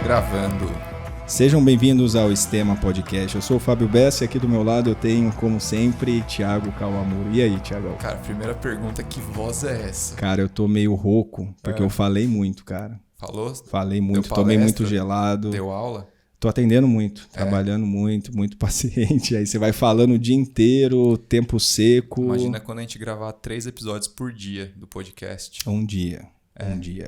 Gravando. Sejam bem-vindos ao Sistema Podcast. Eu sou o Fábio Bessa e aqui do meu lado eu tenho, como sempre, Thiago Kawamura. E aí, Thiago? Cara, primeira pergunta, que voz é essa? Cara, eu tô meio rouco, porque eu falei muito, cara. Falou? Falei muito, Deu tomei palestra? muito gelado. Deu aula? Tô atendendo muito, trabalhando muito paciente. Aí você vai falando o dia inteiro, tempo seco. Imagina quando a gente gravar 3 episódios por dia do podcast. Um dia.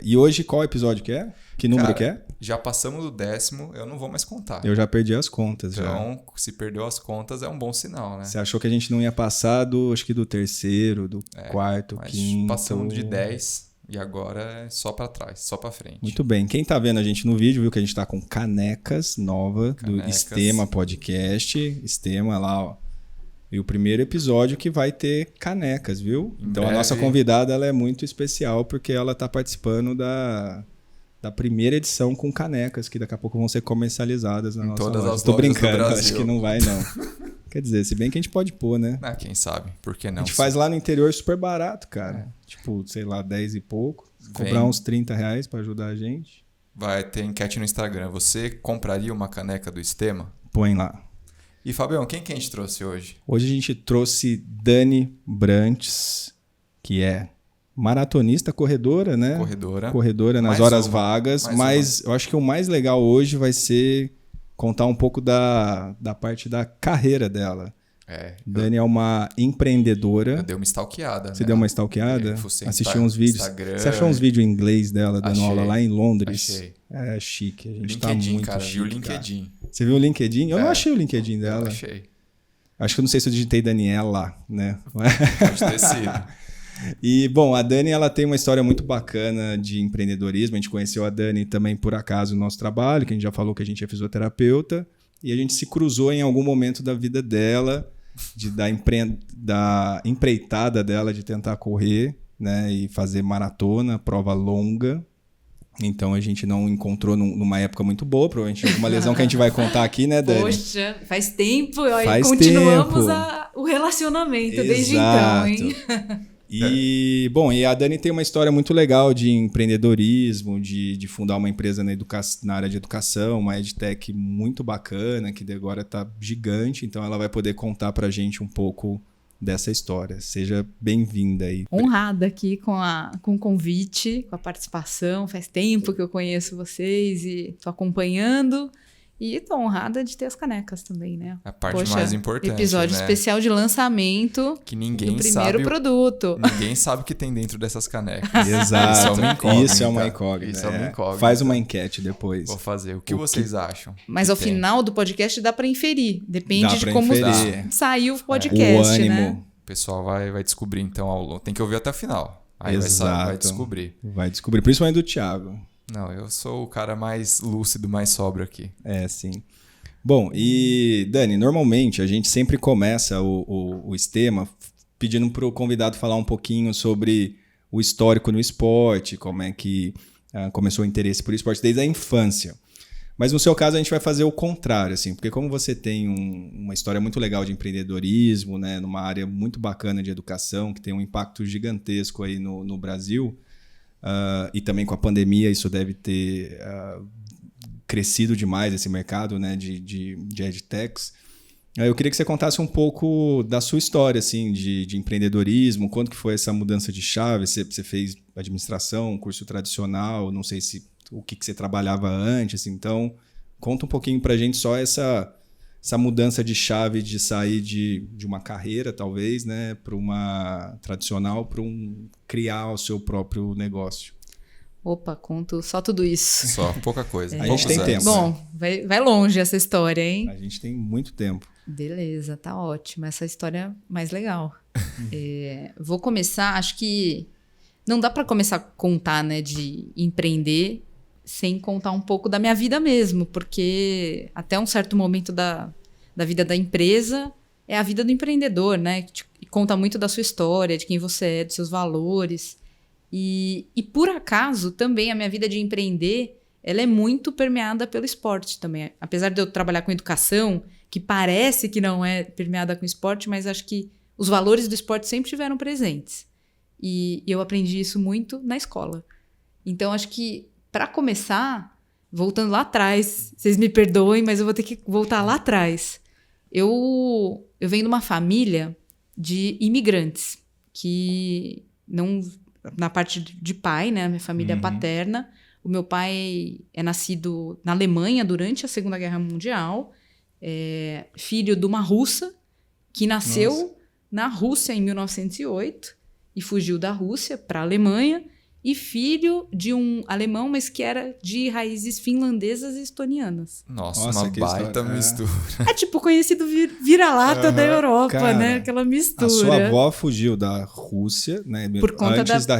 E hoje qual episódio que é? Que número que é? Já passamos do 10º, eu não vou mais contar. Eu já perdi as contas. Então, se perdeu as contas, é um bom sinal, né? Você achou que a gente não ia passar acho que do terceiro, do quarto, mas quinto... Passamos de 10 e agora é só pra trás, só pra frente. Muito bem. Quem tá vendo a gente no vídeo viu que a gente tá com canecas novas do Sistema Podcast. Sistema lá, ó. E o primeiro episódio que vai ter canecas, viu? Então a nossa convidada ela é muito especial porque ela tá participando da primeira edição com canecas que daqui a pouco vão ser comercializadas na nossa todas loja. as Tô lojas brincando, do Brasil. acho que não vai não. Quer dizer, se bem que a gente pode pôr, né? Ah, quem sabe? Por que não? A gente faz lá no interior super barato, cara. Tipo, sei lá, 10 e pouco. Cobrar uns R$30 pra ajudar a gente. Vai ter enquete no Instagram. Você compraria uma caneca do Sistema? Põe lá. E, Fabião, quem que a gente trouxe hoje? Hoje a gente trouxe Dani Brantes, que é maratonista, corredora, né? Corredora nas horas vagas. Mas eu acho que o mais legal hoje vai ser contar um pouco da parte da carreira dela. Dani é uma empreendedora. Eu dei uma stalkeada. Você deu uma stalkeada? Assistiu uns vídeos. Instagram. Você achou uns vídeos em inglês dela dando aula lá em Londres? Achei. É chique. A gente LinkedIn, tá muito cara, chique, viu o LinkedIn. Cara. Você viu o LinkedIn? Eu não achei o LinkedIn dela. Eu achei. Acho que eu não sei se eu digitei Daniela, né? Pode ter sido. E, bom, a Dani ela tem uma história muito bacana de empreendedorismo. A gente conheceu a Dani também por acaso no nosso trabalho, que a gente já falou que a gente é fisioterapeuta. E a gente se cruzou em algum momento da vida dela, da empreitada dela de tentar correr, né? E fazer maratona, prova longa. Então a gente não encontrou numa época muito boa, provavelmente uma lesão que a gente vai contar aqui, né, Dani? Poxa, faz tempo e continuamos o relacionamento desde então, hein? E, bom, e a Dani tem uma história muito legal de empreendedorismo, de fundar uma empresa na área de educação, uma edtech muito bacana, que agora está gigante, então ela vai poder contar pra gente um pouco dessa história. Seja bem-vinda aí. Honrada aqui com o convite, com a participação. Faz tempo que eu conheço vocês e tô acompanhando. E tô honrada de ter as canecas também, né? A parte mais importante, episódio especial de lançamento que ninguém do primeiro produto. Ninguém sabe o que tem dentro dessas canecas. Exato. Isso é uma incógnita. Faz uma enquete depois. Vou fazer. O que vocês acham? Mas ao final do podcast dá para inferir. Depende de como saiu o podcast, o ânimo. né? O pessoal vai descobrir, então. Tem que ouvir até o final. Aí vai descobrir. Vai descobrir, principalmente do Thiago. Não, eu sou o cara mais lúcido, mais sóbrio aqui. Sim. Bom, e Dani, normalmente a gente sempre começa o Sistema pedindo para o convidado falar um pouquinho sobre o histórico no esporte, como é que começou o interesse por esporte desde a infância. Mas no seu caso a gente vai fazer o contrário, assim, porque como você tem uma história muito legal de empreendedorismo, né, numa área muito bacana de educação, que tem um impacto gigantesco aí no Brasil, e também com a pandemia isso deve ter crescido demais esse mercado, né, de edtechs. Eu queria que você contasse um pouco da sua história assim, de empreendedorismo, quando que foi essa mudança de chave, você fez administração, curso tradicional, não sei o que você trabalhava antes, então conta um pouquinho pra gente só essa mudança de chave de sair de uma carreira, talvez, né, para uma tradicional, para criar o seu próprio negócio. Opa, conto só tudo isso. Só pouca coisa. A gente tem tempo. Bom, vai longe essa história, hein? A gente tem muito tempo. Beleza, tá ótimo. Essa história mais legal. Vou começar, acho que não dá para começar a contar, né, de empreender sem contar um pouco da minha vida mesmo, porque até um certo momento da vida da empresa é a vida do empreendedor, né? Que conta muito da sua história, de quem você é, dos seus valores. E por acaso, também a minha vida de empreender, ela é muito permeada pelo esporte também. Apesar de eu trabalhar com educação, que parece que não é permeada com esporte, mas acho que os valores do esporte sempre estiveram presentes. E eu aprendi isso muito na escola. Então, acho que, para começar, voltando lá atrás, vocês me perdoem, mas eu vou ter que voltar lá atrás. Eu venho de uma família de imigrantes, que não... Na parte de pai, né? Minha família paterna. O meu pai é nascido na Alemanha durante a Segunda Guerra Mundial. Filho de uma russa que nasceu na Rússia em 1908 e fugiu da Rússia para a Alemanha. E filho de um alemão, mas que era de raízes finlandesas e estonianas. Nossa, uma baita mistura. É tipo conhecido vira-lata da Europa, cara, né? Aquela mistura. A sua avó fugiu da Rússia, né? Por conta antes da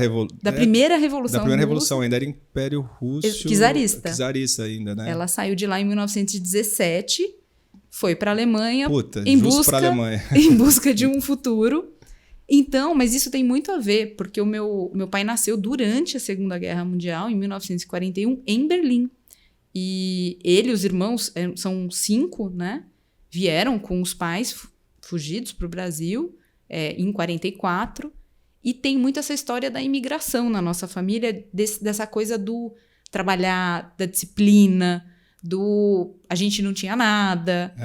primeira Revolução. Da primeira Revolução, ainda era Império Russo. Czarista ainda, né? Ela saiu de lá em 1917, foi para a Alemanha, pra Alemanha. em busca de um futuro. Então, mas isso tem muito a ver, porque o meu pai nasceu durante a Segunda Guerra Mundial, em 1941, em Berlim. E ele e os irmãos, são 5, né? Vieram com os pais fugidos para o Brasil em 44. E tem muito essa história da imigração na nossa família, dessa coisa do trabalhar, da disciplina, a gente não tinha nada.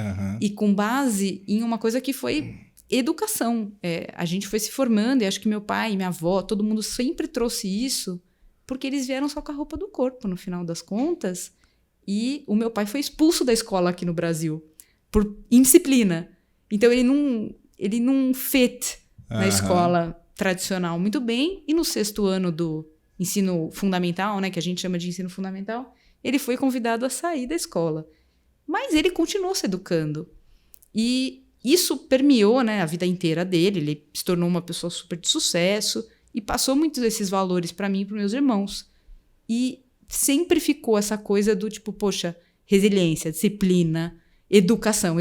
E com base em uma coisa que foi... educação. A gente foi se formando e acho que meu pai, minha avó, todo mundo sempre trouxe isso porque eles vieram só com a roupa do corpo, no final das contas. E o meu pai foi expulso da escola aqui no Brasil por indisciplina. Então ele não fit na escola tradicional muito bem. E no 6º ano do ensino fundamental, né, que a gente chama de ensino fundamental, ele foi convidado a sair da escola. Mas ele continuou se educando. E isso permeou, né, a vida inteira dele. Ele se tornou uma pessoa super de sucesso e passou muitos desses valores para mim e para meus irmãos. E sempre ficou essa coisa do tipo, poxa, resiliência, disciplina, educação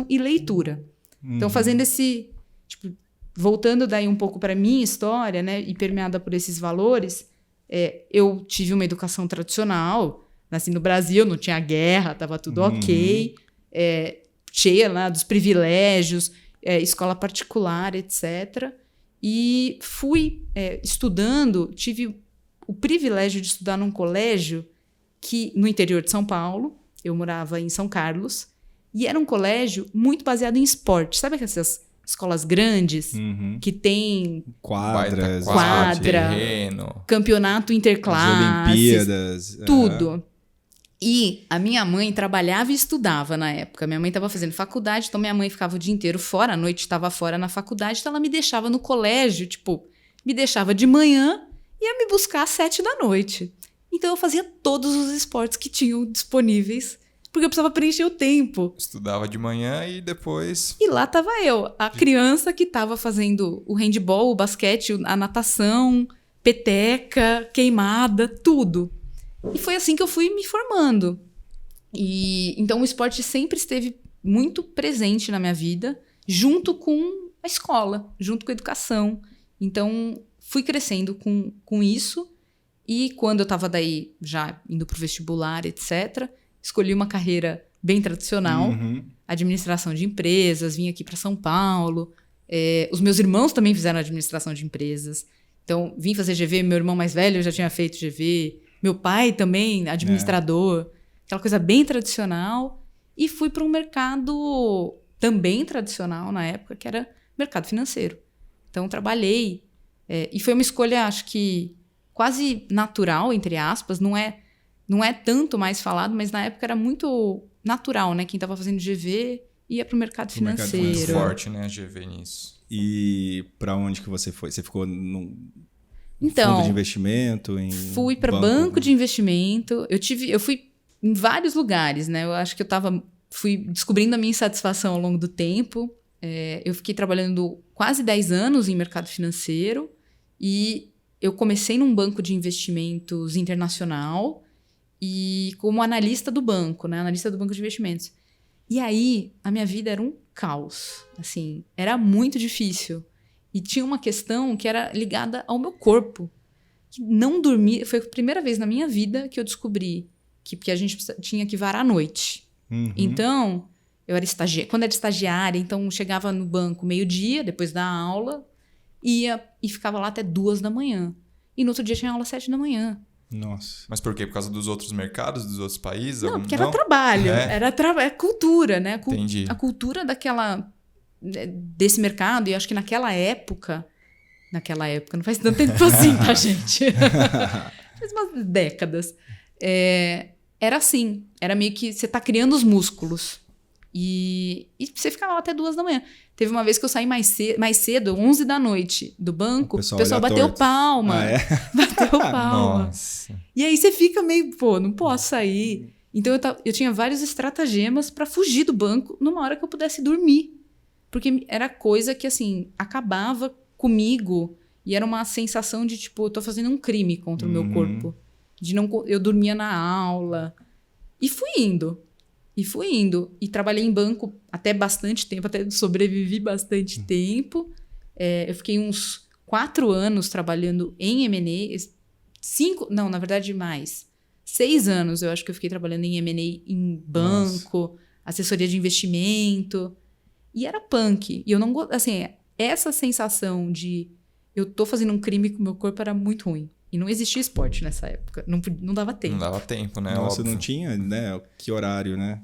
e leitura. Então, fazendo esse... Tipo, voltando daí um pouco para minha história, né, e permeada por esses valores, eu tive uma educação tradicional. Nasci no Brasil, não tinha guerra, estava tudo ok. Cheia lá dos privilégios, escola particular, etc. E fui estudando, tive o privilégio de estudar num colégio no interior de São Paulo. Eu morava em São Carlos. E era um colégio muito baseado em esporte. Sabe essas escolas grandes que tem quadra, terreno, as campeonato interclasses, Olimpíadas, tudo. E a minha mãe trabalhava e estudava na época. Minha mãe estava fazendo faculdade, então minha mãe ficava o dia inteiro fora, à noite estava fora na faculdade, então ela me deixava no colégio, me deixava de manhã e ia me buscar às 7 da noite. Então eu fazia todos os esportes que tinham disponíveis, porque eu precisava preencher o tempo. Estudava de manhã e depois... E lá estava eu, a criança que estava fazendo o handball, o basquete, a natação, peteca, queimada, tudo. E foi assim que eu fui me formando. E então o esporte sempre esteve muito presente na minha vida, junto com a escola, junto com a educação. Então fui crescendo com isso. E quando eu estava daí já indo para o vestibular, etc., escolhi uma carreira bem tradicional, administração de empresas, vim aqui para São Paulo. Os meus irmãos também fizeram administração de empresas. Então vim fazer GV, meu irmão mais velho já tinha feito GV. Meu pai também, administrador, aquela coisa bem tradicional. E fui para um mercado também tradicional na época, que era mercado financeiro. Então, trabalhei. E foi uma escolha, acho que, quase natural, entre aspas. Não é tanto mais falado, mas na época era muito natural, né? Quem estava fazendo GV ia para o mercado financeiro. Muito forte, né, a GV nisso. E para onde que você foi? Você ficou num... fundo de investimento? Fui para banco de investimento. Eu fui em vários lugares, né? Eu acho que fui descobrindo a minha insatisfação ao longo do tempo. Eu fiquei trabalhando quase 10 anos em mercado financeiro e eu comecei num banco de investimentos internacional e como analista do banco, né? Analista do banco de investimentos. E aí, a minha vida era um caos. Assim, era muito difícil. E tinha uma questão que era ligada ao meu corpo. Que não dormir. Foi a primeira vez na minha vida que eu descobri que a gente tinha que varar à noite. Então, eu era quando era estagiária, então chegava no banco meio-dia, depois da aula, ia e ficava lá até 2 da manhã. E no outro dia tinha aula às 7 da manhã. Nossa. Mas por quê? Por causa dos outros mercados, dos outros países? Não, porque era trabalho, era cultura, né? Entendi. A cultura desse mercado, e acho que naquela época, não faz tanto tempo assim, tá, gente? Faz umas décadas. Era assim, era meio que você tá criando os músculos. E você ficava lá até 2 da manhã. Teve uma vez que eu saí mais cedo, 11 da noite, do banco, o pessoal bateu torto. palma. Bateu palma. Nossa. E aí você fica meio, não posso sair. Então eu tinha vários estratagemas para fugir do banco numa hora que eu pudesse dormir. Porque era coisa que, assim, acabava comigo e era uma sensação de, tipo, eu tô fazendo um crime contra o meu corpo. Eu dormia na aula. E fui indo. E trabalhei em banco até bastante tempo, até sobrevivi bastante tempo. Eu fiquei uns 4 anos trabalhando em M&A. 5, não, na verdade mais. 6 anos eu acho que eu fiquei trabalhando em M&A em banco, assessoria de investimento. E era punk. E eu não gosto, assim, essa sensação de eu tô fazendo um crime com o meu corpo era muito ruim. E não existia esporte nessa época. Não dava tempo. Não dava tempo, né? Nossa, óbvio. não tinha, né? Que horário, né?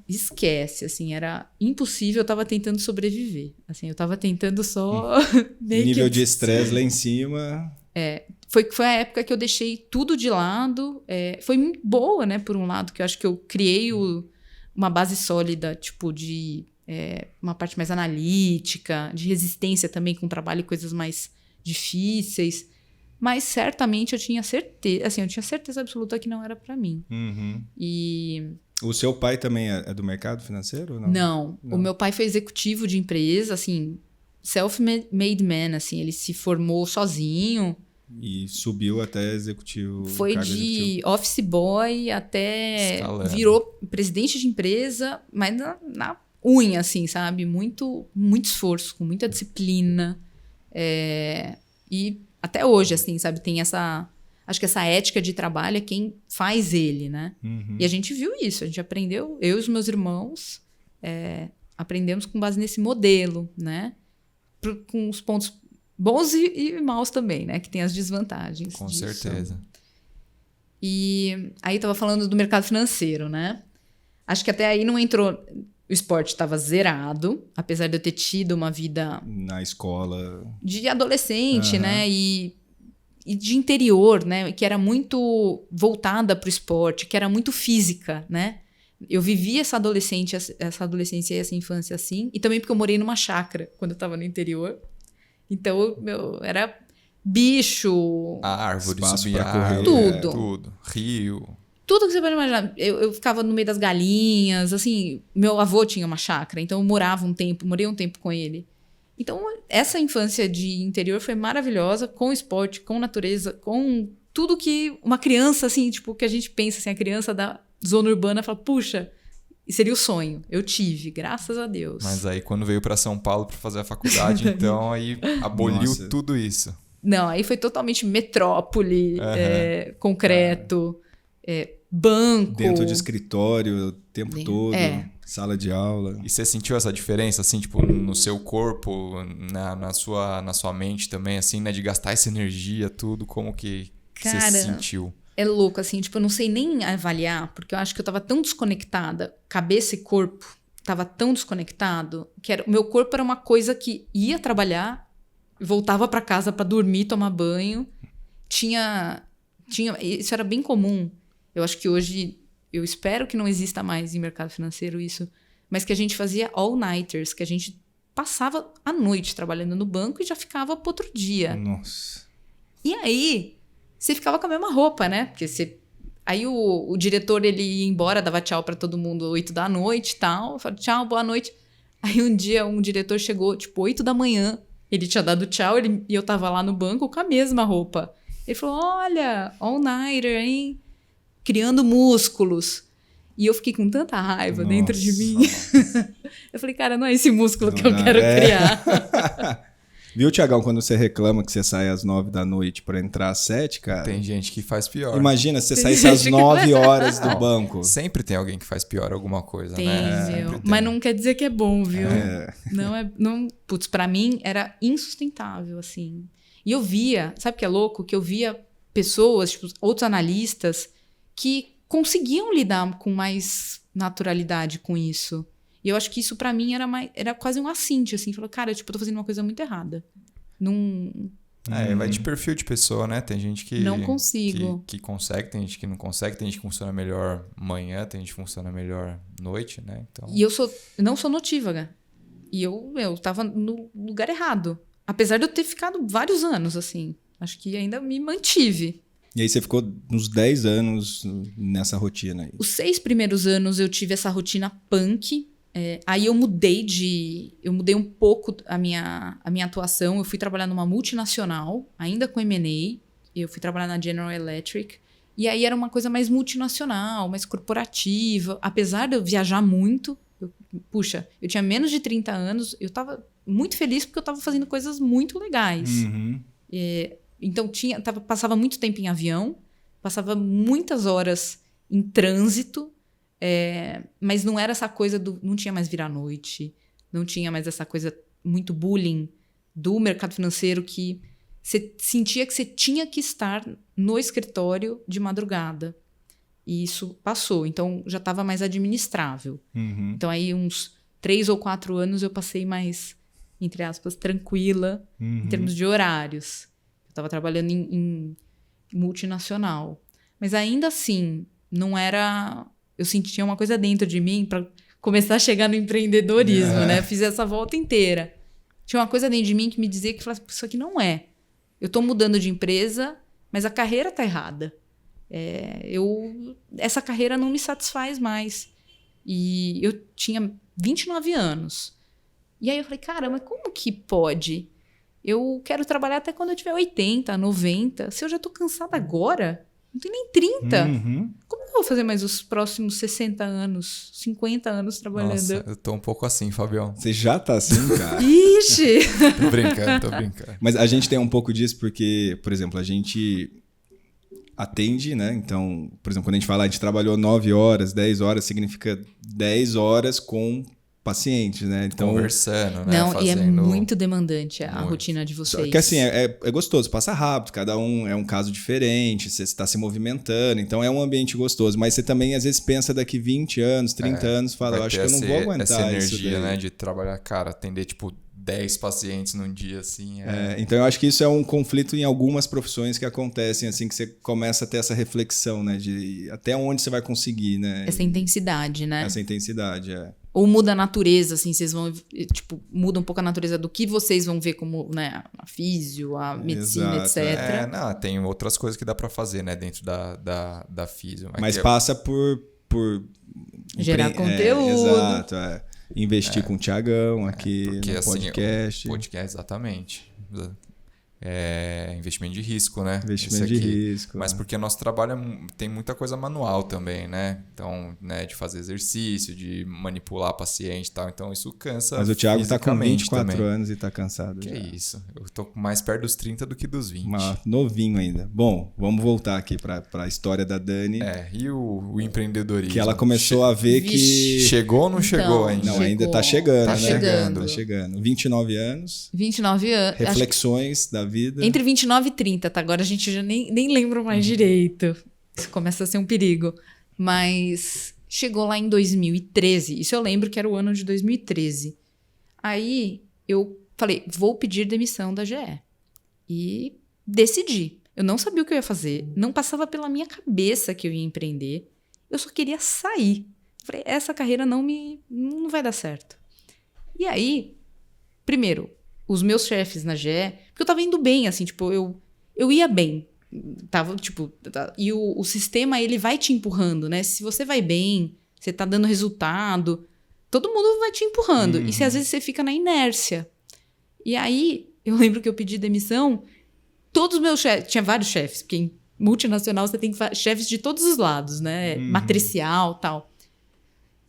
Era impossível, eu tava tentando sobreviver. Assim, eu tava tentando só... Nível de estresse lá em cima. Foi a época que eu deixei tudo de lado. Foi muito boa, né? Por um lado, que eu acho que eu criei uma base sólida, tipo, de uma parte mais analítica, de resistência também com trabalho e coisas mais difíceis. Mas certamente eu tinha certeza absoluta que não era para mim. E o seu pai também é do mercado financeiro ou não? Não, o meu pai foi executivo de empresa, assim, self-made man, assim, ele se formou sozinho. E subiu até executivo. Foi de office boy até virou presidente de empresa, mas na unha, assim, sabe? Muito, muito esforço, com muita disciplina. E até hoje, assim, sabe? Tem acho que essa ética de trabalho é quem faz ele, né? E a gente viu isso, a gente aprendeu, eu e os meus irmãos aprendemos com base nesse modelo, né? Com os pontos bons e maus também, né? Que tem as desvantagens. Com disso. certeza. E aí tava falando do mercado financeiro, né? Acho que até aí não entrou... O esporte estava zerado, apesar de eu ter tido uma vida... Na escola... De adolescente, né? E de interior, né? Que era muito voltada para o esporte, que era muito física, né? Eu vivi essa adolescência e essa infância assim. E também porque eu morei numa chácara quando eu estava no interior. Então, era bicho... Árvore, subir pra correr. Tudo. Rio... Tudo que você pode imaginar. Eu ficava no meio das galinhas, assim... Meu avô tinha uma chácara, então eu morei um tempo com ele. Então, essa infância de interior foi maravilhosa, com esporte, com natureza, com tudo que uma criança, assim, tipo, que a gente pensa, assim, a criança da zona urbana fala, puxa, seria o sonho. Eu tive, graças a Deus. Mas aí, quando veio para São Paulo para fazer a faculdade, então, aí aboliu tudo isso. Não, aí foi totalmente metrópole, concreto... banco. Dentro de escritório o tempo todo, sala de aula. E você sentiu essa diferença, assim, tipo, no seu corpo, na sua mente também, assim, né? De gastar essa energia, tudo, como que você se sentiu? É louco, assim, tipo, eu não sei nem avaliar, porque eu acho que eu tava tão desconectada, cabeça e corpo, tava tão desconectado, que o meu corpo era uma coisa que ia trabalhar, voltava pra casa pra dormir, tomar banho, isso era bem comum. Eu acho que hoje, eu espero que não exista mais em mercado financeiro isso, mas que a gente fazia all-nighters, que a gente passava a noite trabalhando no banco e já ficava pro outro dia. Nossa. E aí, você ficava com a mesma roupa, né? Porque aí o diretor, ele ia embora, dava tchau pra todo mundo 8 da noite e tal. Falava, tchau, boa noite. Aí um dia, um diretor chegou, tipo, 8 da manhã. Ele tinha dado tchau e eu tava lá no banco com a mesma roupa. Ele falou, olha, all-nighter, hein? Criando músculos. E eu fiquei com tanta raiva dentro de mim. Eu falei, cara, não é esse músculo que eu quero criar. Viu, Thiagão, quando você reclama que você sai às 9 da noite pra entrar às 7, cara? Tem gente que faz pior. Imagina, você saísse às 9 horas do banco. Sempre tem alguém que faz pior alguma coisa, tem, né? Viu? Mas não quer dizer que é bom, viu? Putz, pra mim era insustentável, assim. E eu via, sabe o que é louco? Que eu via pessoas, tipo, outros analistas, que conseguiam lidar com mais naturalidade com isso. E eu acho que isso, pra mim, era quase um assinte, assim. Falou, cara, tipo, eu tô fazendo uma coisa muito errada. Não... Vai de perfil de pessoa, né? Tem gente que... Não consigo. Que consegue, tem gente que não consegue, tem gente que funciona melhor manhã, tem gente que funciona melhor noite, né? Então... E eu não sou notívaga. E eu tava no lugar errado. Apesar de eu ter ficado vários anos, assim. Acho que ainda me mantive. E aí você ficou uns 10 anos nessa rotina aí. Os 6 primeiros anos eu tive essa rotina punk. Aí eu mudei um pouco a minha atuação. Eu fui trabalhar numa multinacional, ainda com M&A. Eu fui trabalhar na General Electric. E aí era uma coisa mais multinacional, mais corporativa. Apesar de eu viajar muito, eu tinha menos de 30 anos, eu estava muito feliz porque eu estava fazendo coisas muito legais. Uhum. Então, passava muito tempo em avião, passava muitas horas em trânsito, mas não era essa coisa não tinha mais virar noite, não tinha mais essa coisa muito bullying do mercado financeiro que você sentia que você tinha que estar no escritório de madrugada. E isso passou, então já estava mais administrável. Uhum. Então aí uns 3 ou 4 anos eu passei mais, entre aspas, tranquila em termos de horários. Eu estava trabalhando em multinacional. Mas ainda assim, não era... Eu sentia uma coisa dentro de mim para começar a chegar no empreendedorismo, né? Fiz essa volta inteira. Tinha uma coisa dentro de mim que me dizia que isso aqui não é. Eu estou mudando de empresa, mas a carreira está errada. Essa carreira não me satisfaz mais. E eu tinha 29 anos. E aí eu falei, cara, mas como que pode? Eu quero trabalhar até quando eu tiver 80, 90. Se eu já tô cansada agora, não tenho nem 30. Uhum. Como eu vou fazer mais os próximos 60 anos, 50 anos trabalhando? Nossa, eu tô um pouco assim, Fabião. Você já tá assim, cara. Ixi! Tô brincando. Mas a gente tem um pouco disso porque, por exemplo, a gente atende, né? Então, por exemplo, quando a gente fala, a gente trabalhou 9 horas, 10 horas, significa 10 horas com pacientes, né? Então, conversando, né? Não, fazendo... e é muito demandante a Muito. rotina de vocês. que assim, é gostoso, passa rápido, cada um é um caso diferente, você está se movimentando, então é um ambiente gostoso, mas você também às vezes pensa daqui 20 anos, 30 anos, fala, eu acho que eu não vou aguentar essa isso energia, daí. né? De trabalhar, cara, atender tipo 10 pacientes num dia, assim. Então eu acho que isso é um conflito em algumas profissões que acontecem, assim, que você começa a ter essa reflexão, né? De até onde você vai conseguir, né? Essa intensidade, né? Essa intensidade, Ou muda a natureza, assim, vocês vão, tipo, muda um pouco a natureza do que vocês vão ver como, né, a físio, a medicina, Exato, etc. Não, tem outras coisas que dá pra fazer, né, dentro da físio. Mas passa por gerar conteúdo. Exato, investir com o Thiagão aqui porque, no podcast. Assim, podcast, exatamente. Investimento de risco, né? Investimento de risco. Mas porque o nosso trabalho tem muita coisa manual também, né? Então, né, de fazer exercício, de manipular paciente e tal. Então, isso cansa. Mas o Thiago tá com 24 também. anos e tá cansado. Que já. isso. Eu tô mais perto dos 30 do que dos 20. Novinho ainda. Bom, vamos voltar aqui pra história da Dani. E o empreendedorismo? Que ela começou a ver que... Chegou ou não chegou ainda? Não, ainda tá chegando, Tá né? chegando. Tá chegando. 29 anos. 29 anos. Reflexões da vida. Entre 29 e 30, tá? Agora a gente já nem lembra mais direito. Isso começa a ser um perigo. Mas chegou lá em 2013. Isso eu lembro que era o ano de 2013. Aí eu falei, vou pedir demissão da GE. E decidi. Eu não sabia o que eu ia fazer. Não passava pela minha cabeça que eu ia empreender. Eu só queria sair. Falei, essa carreira não vai dar certo. E aí, primeiro, os meus chefes na GE, porque eu tava indo bem, assim, tipo, eu ia bem. Tava, tipo, e o sistema, ele vai te empurrando, né? Se você vai bem, você tá dando resultado, todo mundo vai te empurrando. E se às vezes você fica na inércia. E aí, eu lembro que eu pedi demissão, todos os meus chefes, tinha vários chefes, porque em multinacional você tem chefes de todos os lados, né? Matricial, tal.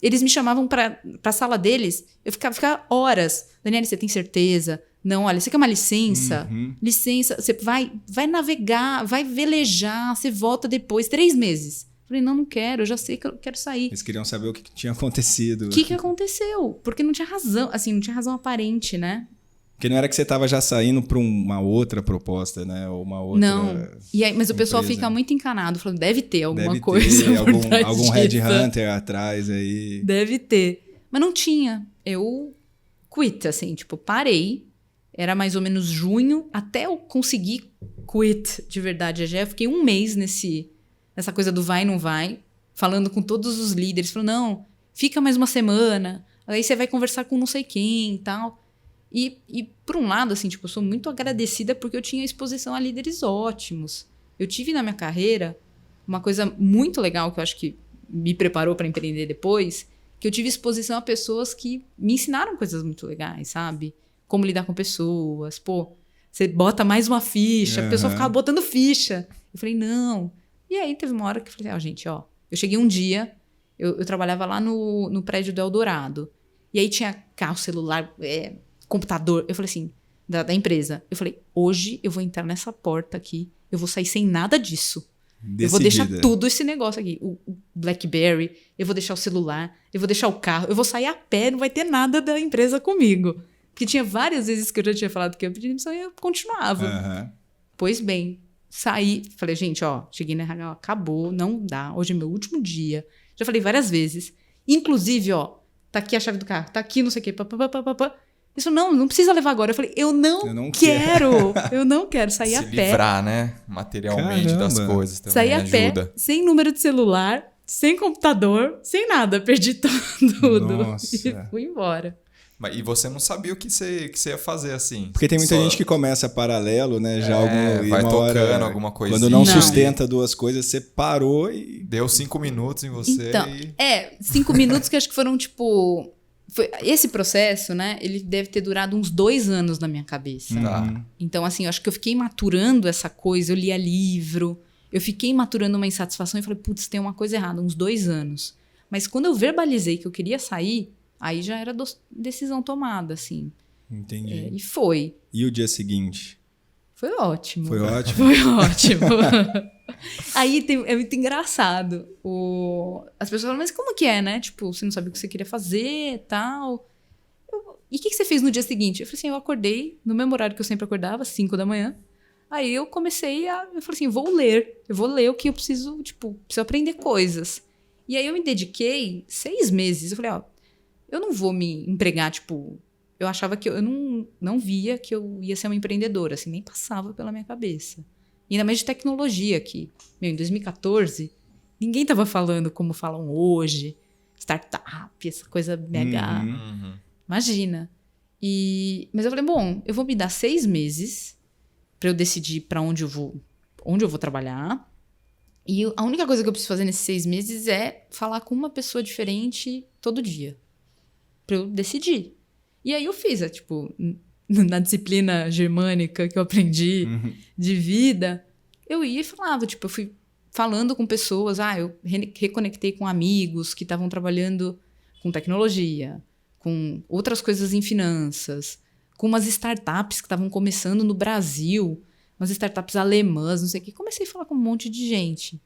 Eles me chamavam pra sala deles, eu ficava horas. Daniela, você tem certeza? Não, olha, você quer uma licença? Licença, você vai navegar, vai velejar, você volta depois, 3 meses. Falei, não quero, eu já sei que eu quero sair. Eles queriam saber o que tinha acontecido. O que aconteceu? Porque não tinha razão, assim, não tinha razão aparente, né? Porque não era que você estava já saindo para uma outra proposta, né? Ou uma outra. Não. E aí, mas o pessoal empresa. fica muito encanado, falando, deve ter alguma Deve coisa. ter por trás algum disso. headhunter atrás aí. Deve ter. Mas não tinha. Eu quit, assim, tipo, parei. Era mais ou menos junho, até eu conseguir quit de verdade. Eu fiquei um mês nessa coisa do vai, não vai, falando com todos os líderes. Falando, não, fica mais uma semana, aí você vai conversar com não sei quem e tal. E por um lado, assim, tipo, eu sou muito agradecida porque eu tinha exposição a líderes ótimos. Eu tive na minha carreira uma coisa muito legal que eu acho que me preparou para empreender depois, que eu tive exposição a pessoas que me ensinaram coisas muito legais, sabe? Como lidar com pessoas. Pô, você bota mais uma ficha, a pessoa ficava botando ficha. Eu falei, não. E aí teve uma hora que eu falei, gente, ó. Eu cheguei um dia, eu trabalhava lá no prédio do Eldorado. E aí tinha carro, celular, computador. Eu falei assim, da empresa. Eu falei, hoje eu vou entrar nessa porta aqui, eu vou sair sem nada disso. Decidida. Eu vou deixar tudo esse negócio aqui. O BlackBerry, eu vou deixar o celular, eu vou deixar o carro, eu vou sair a pé, não vai ter nada da empresa comigo. Porque tinha várias vezes que eu já tinha falado que eu pedi demissão e eu continuava. Pois bem, saí, falei, gente, ó, cheguei na RH, acabou, não dá, hoje é meu último dia. Já falei várias vezes. Inclusive, ó, tá aqui a chave do carro, tá aqui não sei o quê, Isso não precisa levar agora. Eu falei, eu não quero. Eu não quero sair a pé. Se livrar, né? Materialmente das coisas também sair a ajuda. pé, sem número de celular, sem computador, sem nada. Perdi tudo. Nossa. E fui embora. E você não sabia o que você ia fazer assim. Porque tem muita gente que começa paralelo, né? Já vai tocando alguma coisinha. Quando não sustenta duas coisas, você parou e... Deu 5 minutos em você então, 5 minutos que acho que foram, tipo... Esse processo, né? Ele deve ter durado uns 2 anos na minha cabeça. Então, assim, eu acho que eu fiquei maturando essa coisa. Eu lia livro. Eu fiquei maturando uma insatisfação e falei, putz, tem uma coisa errada. Uns 2 anos. Mas quando eu verbalizei que eu queria sair... Aí já era decisão tomada, assim. Entendi. E foi. E o dia seguinte? Foi ótimo. Foi ótimo? Foi ótimo. Aí é muito engraçado. As pessoas falam, mas como que é, né? Tipo, você não sabia o que você queria fazer e tal. E o que você fez no dia seguinte? Eu falei assim, eu acordei no mesmo horário que eu sempre acordava, 5 da manhã. Aí eu comecei eu falei assim, eu vou ler o que eu preciso, tipo, preciso aprender coisas. E aí eu me dediquei 6 meses. Eu falei, eu não vou me empregar, tipo... Eu achava que eu não via que eu ia ser uma empreendedora, assim, nem passava pela minha cabeça. E ainda mais de tecnologia, que, em 2014, ninguém estava falando como falam hoje, startup, essa coisa mega... Imagina. Mas eu falei, bom, eu vou me dar 6 meses para eu decidir para onde eu vou trabalhar. E a única coisa que eu preciso fazer nesses 6 meses é falar com uma pessoa diferente todo dia. Pra eu decidir. E aí eu fiz, tipo, na disciplina germânica que eu aprendi de vida, eu ia e falava, tipo, eu fui falando com pessoas, eu reconectei com amigos que estavam trabalhando com tecnologia, com outras coisas em finanças, com umas startups que estavam começando no Brasil, umas startups alemãs, não sei o quê. Comecei a falar com um monte de gente.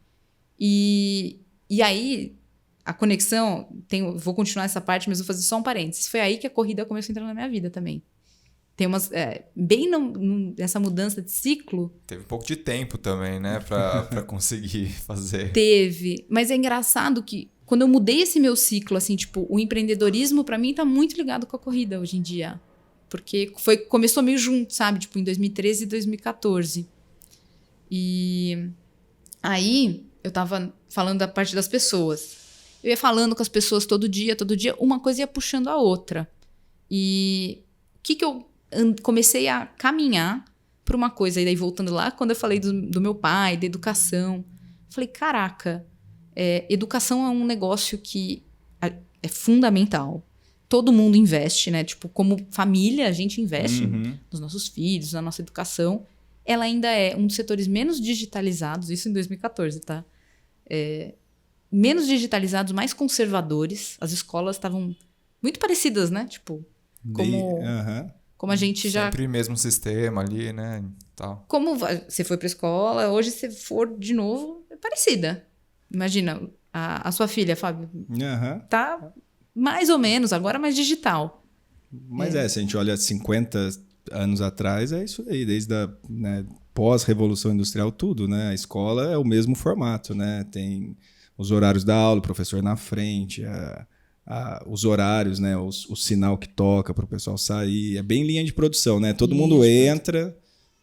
E aí... A conexão, vou continuar essa parte, mas vou fazer só um parênteses. Foi aí que a corrida começou a entrar na minha vida também. Tem umas... bem nessa mudança de ciclo... Teve um pouco de tempo também, né? Pra conseguir fazer. Teve. Mas é engraçado que quando eu mudei esse meu ciclo, assim, tipo, o empreendedorismo, pra mim, tá muito ligado com a corrida hoje em dia. Porque começou meio junto, sabe? Tipo, em 2013 e 2014. E aí, eu tava falando da parte das pessoas. Eu ia falando com as pessoas todo dia, uma coisa ia puxando a outra. E o que eu comecei a caminhar para uma coisa, e daí voltando lá, quando eu falei do meu pai, da educação, falei, caraca, educação é um negócio que é fundamental. Todo mundo investe, né? Tipo, como família, a gente investe nos nossos filhos, na nossa educação. Ela ainda é um dos setores menos digitalizados, isso em 2014, tá? Menos digitalizados, mais conservadores. As escolas estavam muito parecidas, né? Tipo, como a gente já... Sempre o mesmo sistema ali, né? Tal. Como você foi pra escola, hoje você for de novo, é parecida. Imagina, a sua filha, Fábio, tá mais ou menos, agora mais digital. Mas se a gente olha 50, anos atrás é isso aí, desde a pós-revolução industrial, tudo, né? A escola é o mesmo formato, né? Tem os horários da aula, o professor na frente, os horários, né? O sinal que toca para o pessoal sair. É bem linha de produção, né? Todo mundo entra,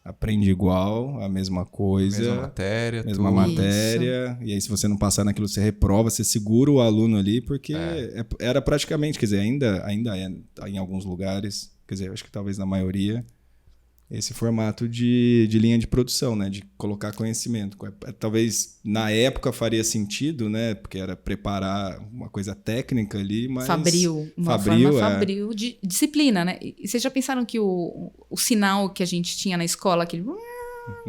aprende igual, a mesma coisa. Mesma matéria. Mesma matéria. E aí, se você não passar naquilo, você reprova, você segura o aluno ali, porque era praticamente, quer dizer, ainda é em alguns lugares, quer dizer, acho que talvez na maioria, esse formato de linha de produção, né? De colocar conhecimento. Talvez na época faria sentido, né? Porque era preparar uma coisa técnica ali, mas... Uma forma fabril de disciplina, né? E vocês já pensaram que o sinal que a gente tinha na escola, aquele...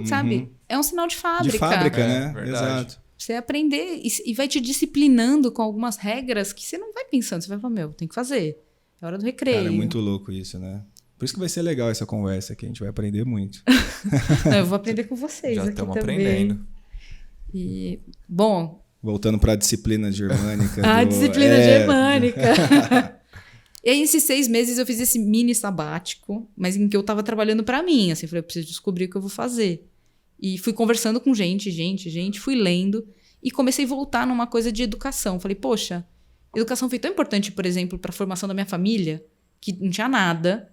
Sabe? É um sinal de fábrica. De fábrica, né? Verdade. Exato. Você aprender e vai te disciplinando com algumas regras que você não vai pensando. Você vai falar, tem que fazer. É hora do recreio. Cara, é muito louco isso, né? Por isso que vai ser legal essa conversa aqui, a gente vai aprender muito. Eu vou aprender com vocês Já aqui estamos também. aprendendo. E, bom... Voltando para a disciplina germânica. Disciplina germânica. E aí, esses 6 meses, eu fiz esse mini sabático, mas em que eu tava trabalhando para mim. Assim, falei, eu preciso descobrir o que eu vou fazer. E fui conversando com gente, fui lendo. E comecei a voltar numa coisa de educação. Falei, poxa, educação foi tão importante, por exemplo, para a formação da minha família, que não tinha nada...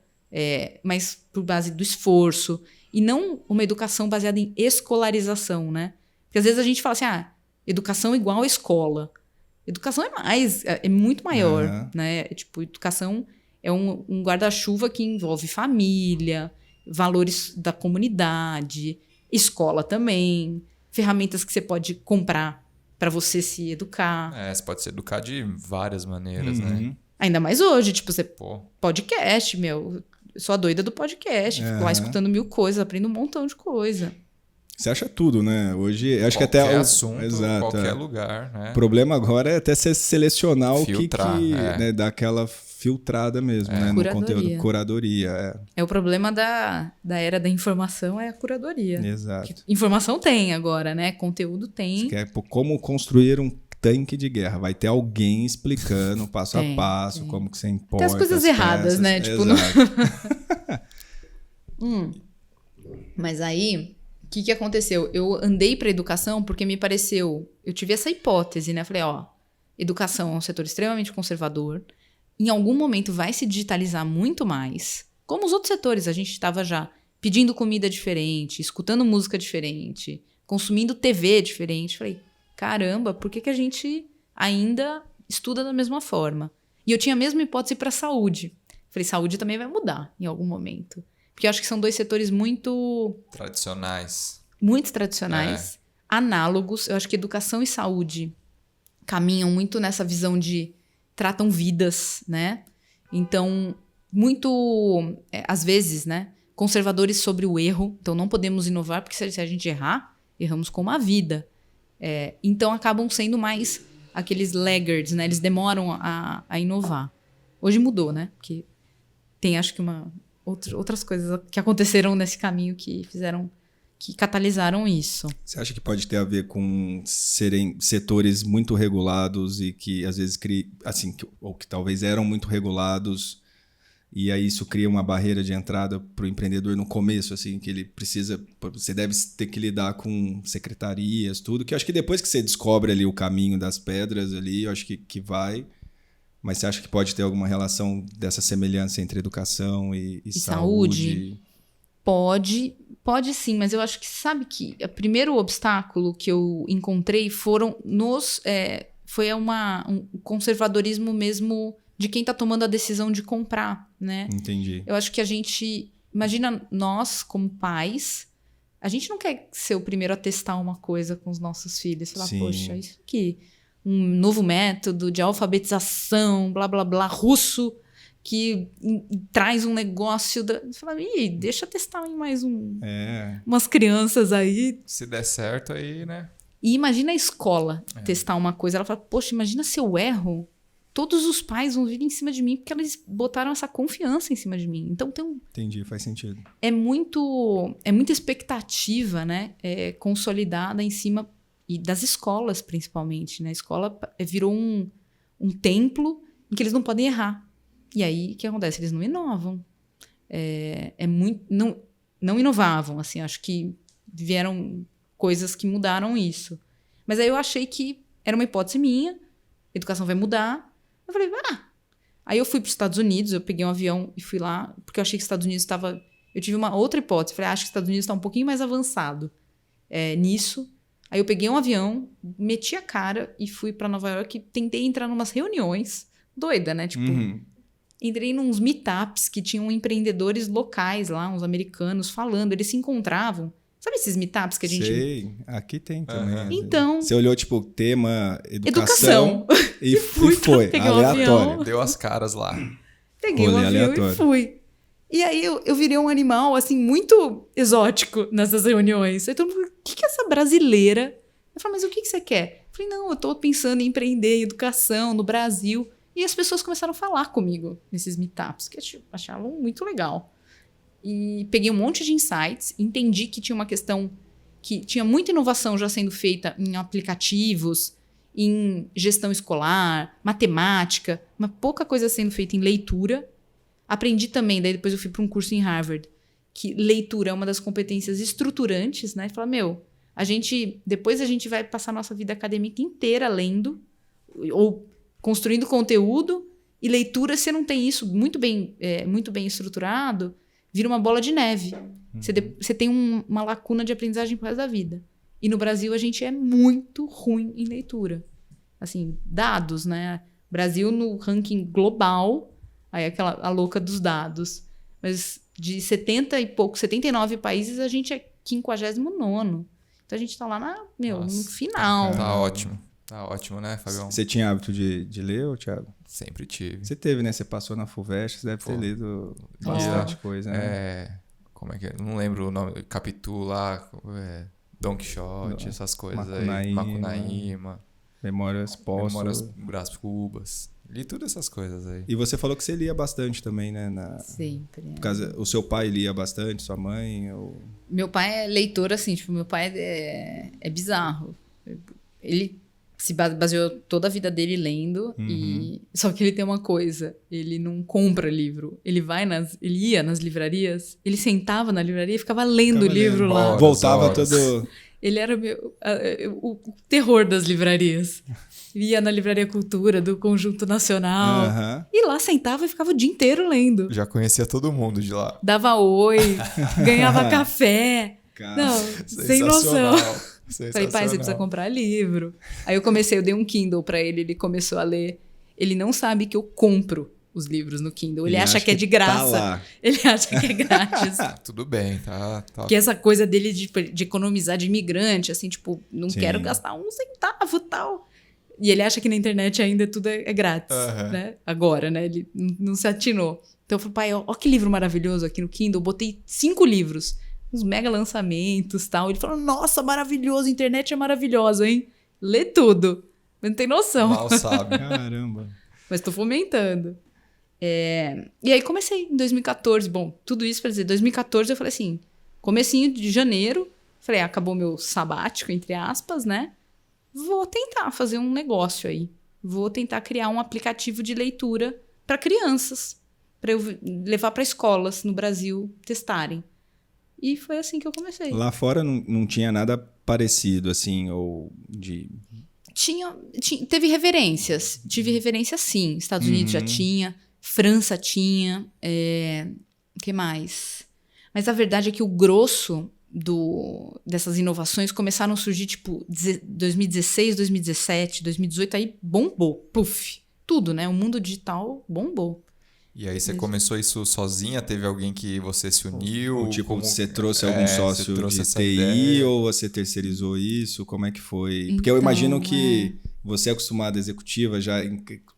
mas por base do esforço, e não uma educação baseada em escolarização, né? Porque às vezes a gente fala assim, educação igual a escola. Educação é muito maior, né? Tipo, educação é um guarda-chuva que envolve família, valores da comunidade, escola também, ferramentas que você pode comprar para você se educar. Você pode se educar de várias maneiras, né? Ainda mais hoje, tipo, podcast, eu sou a doida do podcast, fico lá escutando 1000 coisas, aprendo um montão de coisa. Você acha tudo, né? Hoje, acho qualquer que até... assunto, exato, qualquer lugar, né? O problema agora é até você selecionar Filtrar, o que né, dar aquela filtrada mesmo, né? No conteúdo, curadoria. É o problema da era da informação, é a curadoria. Exato. Que informação tem agora, né? Conteúdo tem. Você quer como construir um tanque de guerra. Vai ter alguém explicando passo a passo como que você importa. Tem as coisas erradas, né? Tipo, Mas aí, o que aconteceu? Eu andei para educação porque me pareceu... Eu tive essa hipótese, né? Falei, educação é um setor extremamente conservador. Em algum momento vai se digitalizar muito mais. Como os outros setores, a gente estava já pedindo comida diferente, escutando música diferente, consumindo TV diferente. Falei, caramba, por que a gente ainda estuda da mesma forma? E eu tinha a mesma hipótese para saúde. Falei, saúde também vai mudar em algum momento. Porque eu acho que são 2 setores muito... tradicionais. Muito tradicionais. Análogos. Eu acho que educação e saúde caminham muito nessa visão de tratam vidas, né? Então, muito... às vezes, né? Conservadores sobre o erro. Então, não podemos inovar, porque se a gente errar, erramos com uma vida. Então acabam sendo mais aqueles laggards, né? Eles demoram a inovar. Hoje mudou, né? Porque tem, acho que outras coisas que aconteceram nesse caminho que catalisaram isso. Você acha que pode ter a ver com serem setores muito regulados e que às vezes ou que talvez eram muito regulados e aí isso cria uma barreira de entrada para o empreendedor no começo, assim, que ele precisa... Você deve ter que lidar com secretarias, tudo, que eu acho que depois que você descobre ali o caminho das pedras ali, eu acho que vai... Mas você acha que pode ter alguma relação dessa semelhança entre educação e saúde? Pode sim, mas eu acho que, sabe que o primeiro obstáculo que eu encontrei foi um conservadorismo mesmo de quem está tomando a decisão de comprar, né? Entendi. Eu acho que a gente... Imagina nós, como pais, a gente não quer ser o primeiro a testar uma coisa com os nossos filhos. Falar, poxa, isso aqui... Um novo método de alfabetização, blá, blá, blá, russo, que traz um negócio... Você fala, deixa eu testar em mais umas crianças aí. Se der certo, aí, né? E imagina a escola testar uma coisa. Ela fala, poxa, imagina se eu erro, todos os pais vão vir em cima de mim porque eles botaram essa confiança em cima de mim. Então Entendi, faz sentido. É muita expectativa, né? Consolidada em cima... E das escolas, principalmente, né? A escola virou um templo em que eles não podem errar. E aí, o que acontece? Eles não inovam. não inovavam, assim, acho que vieram coisas que mudaram isso. Mas aí eu achei que era uma hipótese minha, a educação vai mudar. Eu falei, Aí eu fui para os Estados Unidos, eu peguei um avião e fui lá, porque eu achei que os Estados Unidos estava... Eu tive uma outra hipótese, falei, acho que os Estados Unidos está um pouquinho mais avançado nisso. Aí eu peguei um avião, meti a cara e fui para Nova York e tentei entrar em umas reuniões, doida, né? Tipo, entrei nos meetups que tinham empreendedores locais lá, uns americanos falando, eles se encontravam. Sabe esses meetups que a gente... Sei, aqui tem também. Então... Você olhou, tipo, tema educação. E foi, peguei um aleatório. avião. Deu as caras lá. Peguei um avião aleatório. e fui. E aí eu virei um animal, assim, muito exótico nessas reuniões. Aí todo mundo falou, o que é essa brasileira? Eu falei, mas o que você quer? Eu falei, não, eu tô pensando em empreender em educação no Brasil. E as pessoas começaram a falar comigo nesses meetups, que achavam muito legal. E peguei um monte de insights, entendi que tinha uma questão que tinha muita inovação já sendo feita em aplicativos, em gestão escolar, matemática, mas pouca coisa sendo feita em leitura. Aprendi também, daí depois eu fui para um curso em Harvard, que leitura é uma das competências estruturantes, né? Fala, depois a gente vai passar a nossa vida acadêmica inteira lendo, ou construindo conteúdo, e leitura, se não tem isso muito bem estruturado, vira uma bola de neve. Você tem uma lacuna de aprendizagem pro resto da vida. E no Brasil a gente é muito ruim em leitura. Assim, dados, né? Brasil no ranking global, aí a louca dos dados. Mas de 79 países, a gente é 59º. Então a gente tá lá no final. Tá ótimo. Tá ótimo, né, Fabião? Você tinha hábito de ler, ou, Thiago? Sempre tive. Você teve, né? Você passou na FUVEST, você deve ter lido bastante coisa, né? Como é que é? Não lembro o nome. Capitu lá, Don Quixote, essas coisas aí. Macunaíma. Memórias Memórias Brás Cubas. Li todas essas coisas aí. E você falou que você lia bastante também, né? Sempre. O seu pai lia bastante, sua mãe? Meu pai é leitor, assim, tipo, meu pai é bizarro. Ele se baseou toda a vida dele lendo, só que ele tem uma coisa, ele não compra livro, ele ia nas livrarias, ele sentava na livraria e ficava lendo o livro lá. Horas, voltava horas. todo... Ele era o terror das livrarias. Ia na Livraria Cultura, do Conjunto Nacional, e lá sentava e ficava o dia inteiro lendo. Já conhecia todo mundo de lá. Dava oi, ganhava café. Cara, não, sem noção. Sensacional. Falei, pai, você precisa comprar livro. Aí eu dei um Kindle pra ele começou a ler. Ele não sabe que eu compro os livros no Kindle. Ele acha que é de graça. Tá lá. Ele acha que é grátis. Tudo bem, tá. Que essa coisa dele de economizar de imigrante, assim, tipo, não quero gastar um centavo e tal. E ele acha que na internet ainda tudo é grátis, né? Agora, né? Ele não se atinou. Então eu falei, pai, ó que livro maravilhoso aqui no Kindle. Eu botei 5 livros. Uns mega lançamentos e tal. Ele falou, nossa, maravilhoso, a internet é maravilhosa, hein? Lê tudo. Mas não tem noção. Mal sabe. Caramba. Mas tô fomentando. E aí comecei em 2014. Bom, tudo isso pra dizer, 2014 eu falei assim, comecinho de janeiro, falei, acabou meu sabático, entre aspas, né? Vou tentar fazer um negócio aí. Vou tentar criar um aplicativo de leitura para crianças, para eu levar para escolas no Brasil testarem. E foi assim que eu comecei. Lá fora não tinha nada parecido, assim, ou de... Teve referências. Tive referência, sim. Estados Unidos já tinha, França tinha, que mais? Mas a verdade é que o grosso dessas inovações começaram a surgir, tipo, 2016, 2017, 2018, aí bombou, puf, tudo, né? O mundo digital bombou. E aí você começou isso sozinha? Teve alguém que você se uniu? Ou, tipo, você trouxe algum sócio de TI ideia? Ou você terceirizou isso? Como é que foi? Porque eu imagino que você é acostumada executiva já...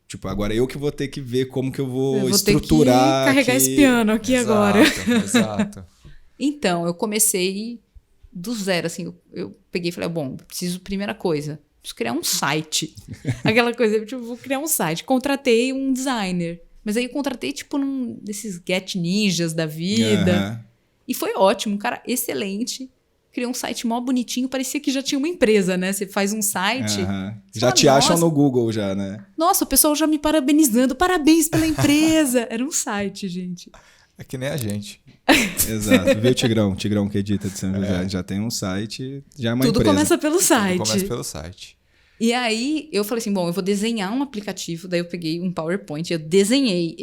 Tipo, agora eu que vou ter que ver como que eu vou estruturar... Ter que carregar esse piano aqui agora. Exato. Então, eu comecei do zero, assim, eu peguei e falei, bom, primeira coisa, preciso criar um site. Aquela coisa, tipo, vou criar um site. Contratei um designer. Mas aí eu contratei, tipo, desses Get Ninjas da vida. E foi ótimo, um cara excelente. Criou um site mó bonitinho, parecia que já tinha uma empresa, né? Você faz um site... Já te acham no Google, já, né? Nossa, o pessoal já me parabenizando. Parabéns pela empresa. Era um site, gente. É que nem a gente. Exato. Viu, Tigrão? Tigrão que edita de São José. Já tem um site, já é uma Tudo empresa. começa pelo site. Começa pelo site. E aí eu falei assim, bom, eu vou desenhar um aplicativo. Daí eu peguei um PowerPoint, eu desenhei,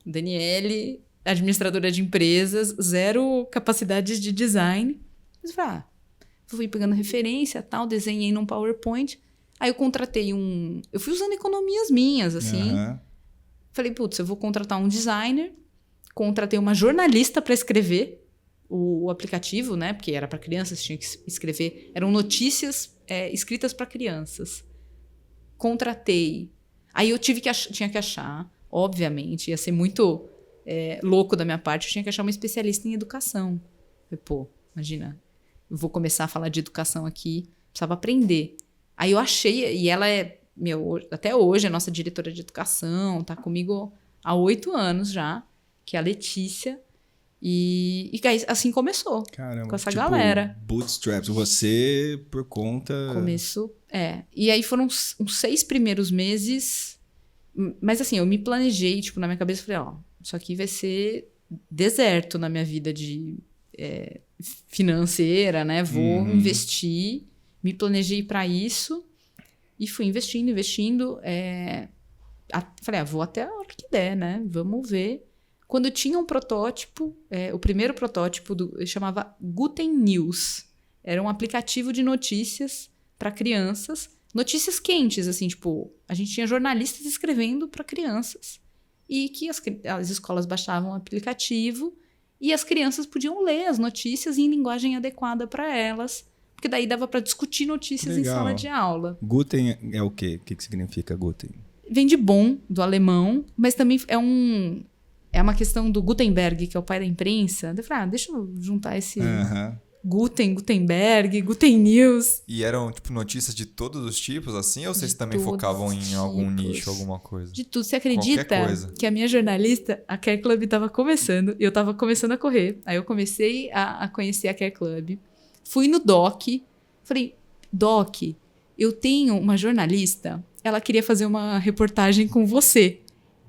Daniele, administradora de empresas, 0 capacidades de design. Mas eu falei, fui pegando referência, tal, desenhei num PowerPoint. Aí eu contratei eu fui usando economias minhas, assim. Aham. Falei, putz, eu vou contratar um designer. Contratei uma jornalista para escrever o aplicativo, né? Porque era para crianças, tinha que escrever. Eram notícias escritas para crianças. Contratei. Aí eu tinha que achar, obviamente, ia ser muito louco da minha parte, eu tinha que achar uma especialista em educação. Falei, pô, imagina, eu vou começar a falar de educação aqui, precisava aprender. Aí eu achei, e ela até hoje é nossa diretora de educação, tá comigo há 8 anos já, que é a Letícia. E assim começou. Caramba, com essa galera. Bootstraps, você por conta... Começo, E aí foram uns 6 primeiros meses, mas assim, eu me planejei, tipo, na minha cabeça, falei, isso aqui vai ser deserto na minha vida de financeira, né? Vou investir, me planejei para isso e fui investindo. Falei, vou até a hora que der, né? Vamos ver. Quando tinha um protótipo, o primeiro protótipo chamava Guten News. Era um aplicativo de notícias para crianças. Notícias quentes, assim, tipo... A gente tinha jornalistas escrevendo para crianças. E que as escolas baixavam o aplicativo e as crianças podiam ler as notícias em linguagem adequada para elas. Porque daí dava para discutir notícias em sala de aula. Guten é o quê? O que significa Guten? Vem de bom, do alemão, mas também é uma questão do Gutenberg, que é o pai da imprensa. Eu falei, deixa eu juntar esse Gutenberg, Guten News. E eram, tipo, notícias de todos os tipos, assim? Ou vocês também focavam em algum nicho, alguma coisa? De tudo. Você acredita que a minha jornalista, a Care Club, estava começando, e eu estava começando a correr. Aí eu comecei a conhecer a Care Club. Fui no Doc. Falei, Doc, eu tenho uma jornalista, ela queria fazer uma reportagem com você.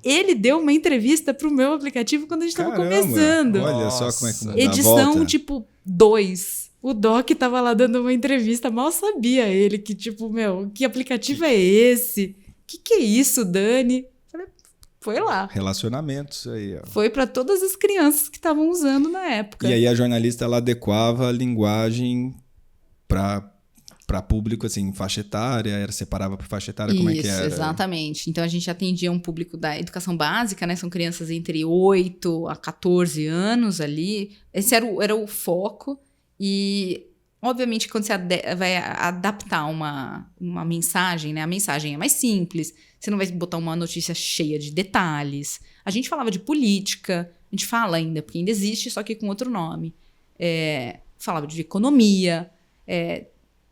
Ele deu uma entrevista pro meu aplicativo quando a gente tava começando. Olha só como é que dá Edição, volta. tipo, 2. O Doc tava lá dando uma entrevista. Mal sabia ele que, tipo, que aplicativo é esse? Que é isso, Dani? Falei, foi lá. Relacionamentos aí, ó. Foi para todas as crianças que estavam usando na época. E aí a jornalista, ela adequava a linguagem para público, assim, faixa etária, separava por faixa etária, como é que era? Exatamente. Então, a gente atendia um público da educação básica, né? São crianças entre 8 a 14 anos ali. Esse era o foco. E, obviamente, quando você vai adaptar uma mensagem, né? A mensagem é mais simples. Você não vai botar uma notícia cheia de detalhes. A gente falava de política. A gente fala ainda, porque ainda existe, só que com outro nome. Falava de economia,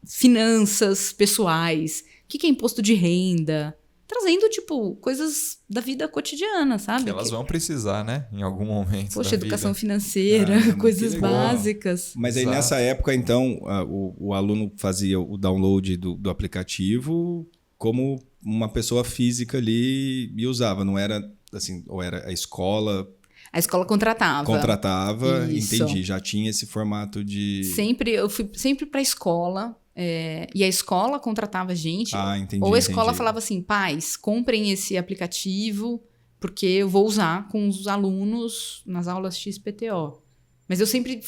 finanças pessoais, o que é imposto de renda, trazendo, tipo, coisas da vida cotidiana, sabe? Que elas vão precisar, né? Em algum momento. Poxa, da educação vida. financeira, coisas básicas. Mas aí nessa época, então, o aluno fazia o download do aplicativo como uma pessoa física ali e usava, não era assim, ou era a escola... A escola contratava. Isso. Entendi. Já tinha esse formato de... Eu fui sempre para a escola, e a escola contratava a gente. Entendi. Ou a escola falava assim, pais, comprem esse aplicativo, porque eu vou usar com os alunos nas aulas XPTO. Mas eu sempre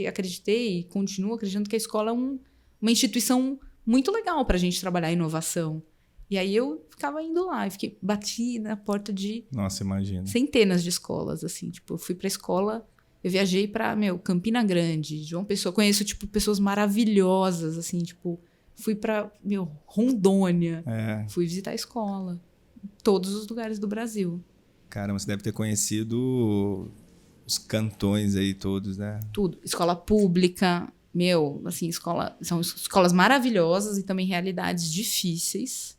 acreditei e continuo acreditando que a escola é uma instituição muito legal para a gente trabalhar inovação. E aí eu ficava indo lá, bati na porta de... Nossa, imagina. Centenas de escolas, assim. Tipo, eu fui pra escola, eu viajei pra, Campina Grande, João Pessoa. Conheço, tipo, pessoas maravilhosas, assim, tipo... Fui pra, Rondônia. Fui visitar a escola. Todos os lugares do Brasil. Caramba, você deve ter conhecido os cantões aí todos, né? Tudo. Escola pública, assim, são escolas maravilhosas e também realidades difíceis.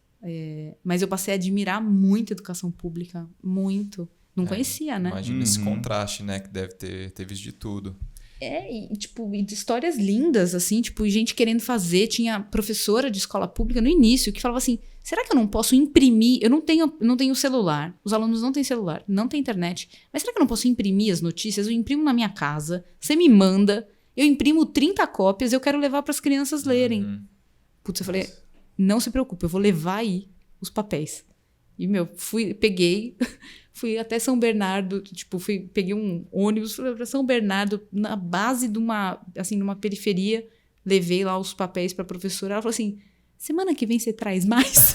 Mas eu passei a admirar muito a educação pública, muito. Não conhecia, né? Imagina esse contraste, né? Que deve ter visto de tudo. E, tipo, e de histórias lindas, assim, tipo, e gente querendo fazer. Tinha professora de escola pública no início que falava assim, será que eu não posso imprimir? Eu não tenho celular, os alunos não têm celular, não tem internet, mas será que eu não posso imprimir as notícias? Eu imprimo na minha casa, você me manda, eu imprimo 30 cópias, eu quero levar para as crianças lerem. Putz, eu falei, não se preocupe, eu vou levar aí os papéis. E, fui até São Bernardo, tipo, peguei um ônibus, fui para São Bernardo, na base de numa periferia, levei lá os papéis para a professora. Ela falou assim, semana que vem você traz mais?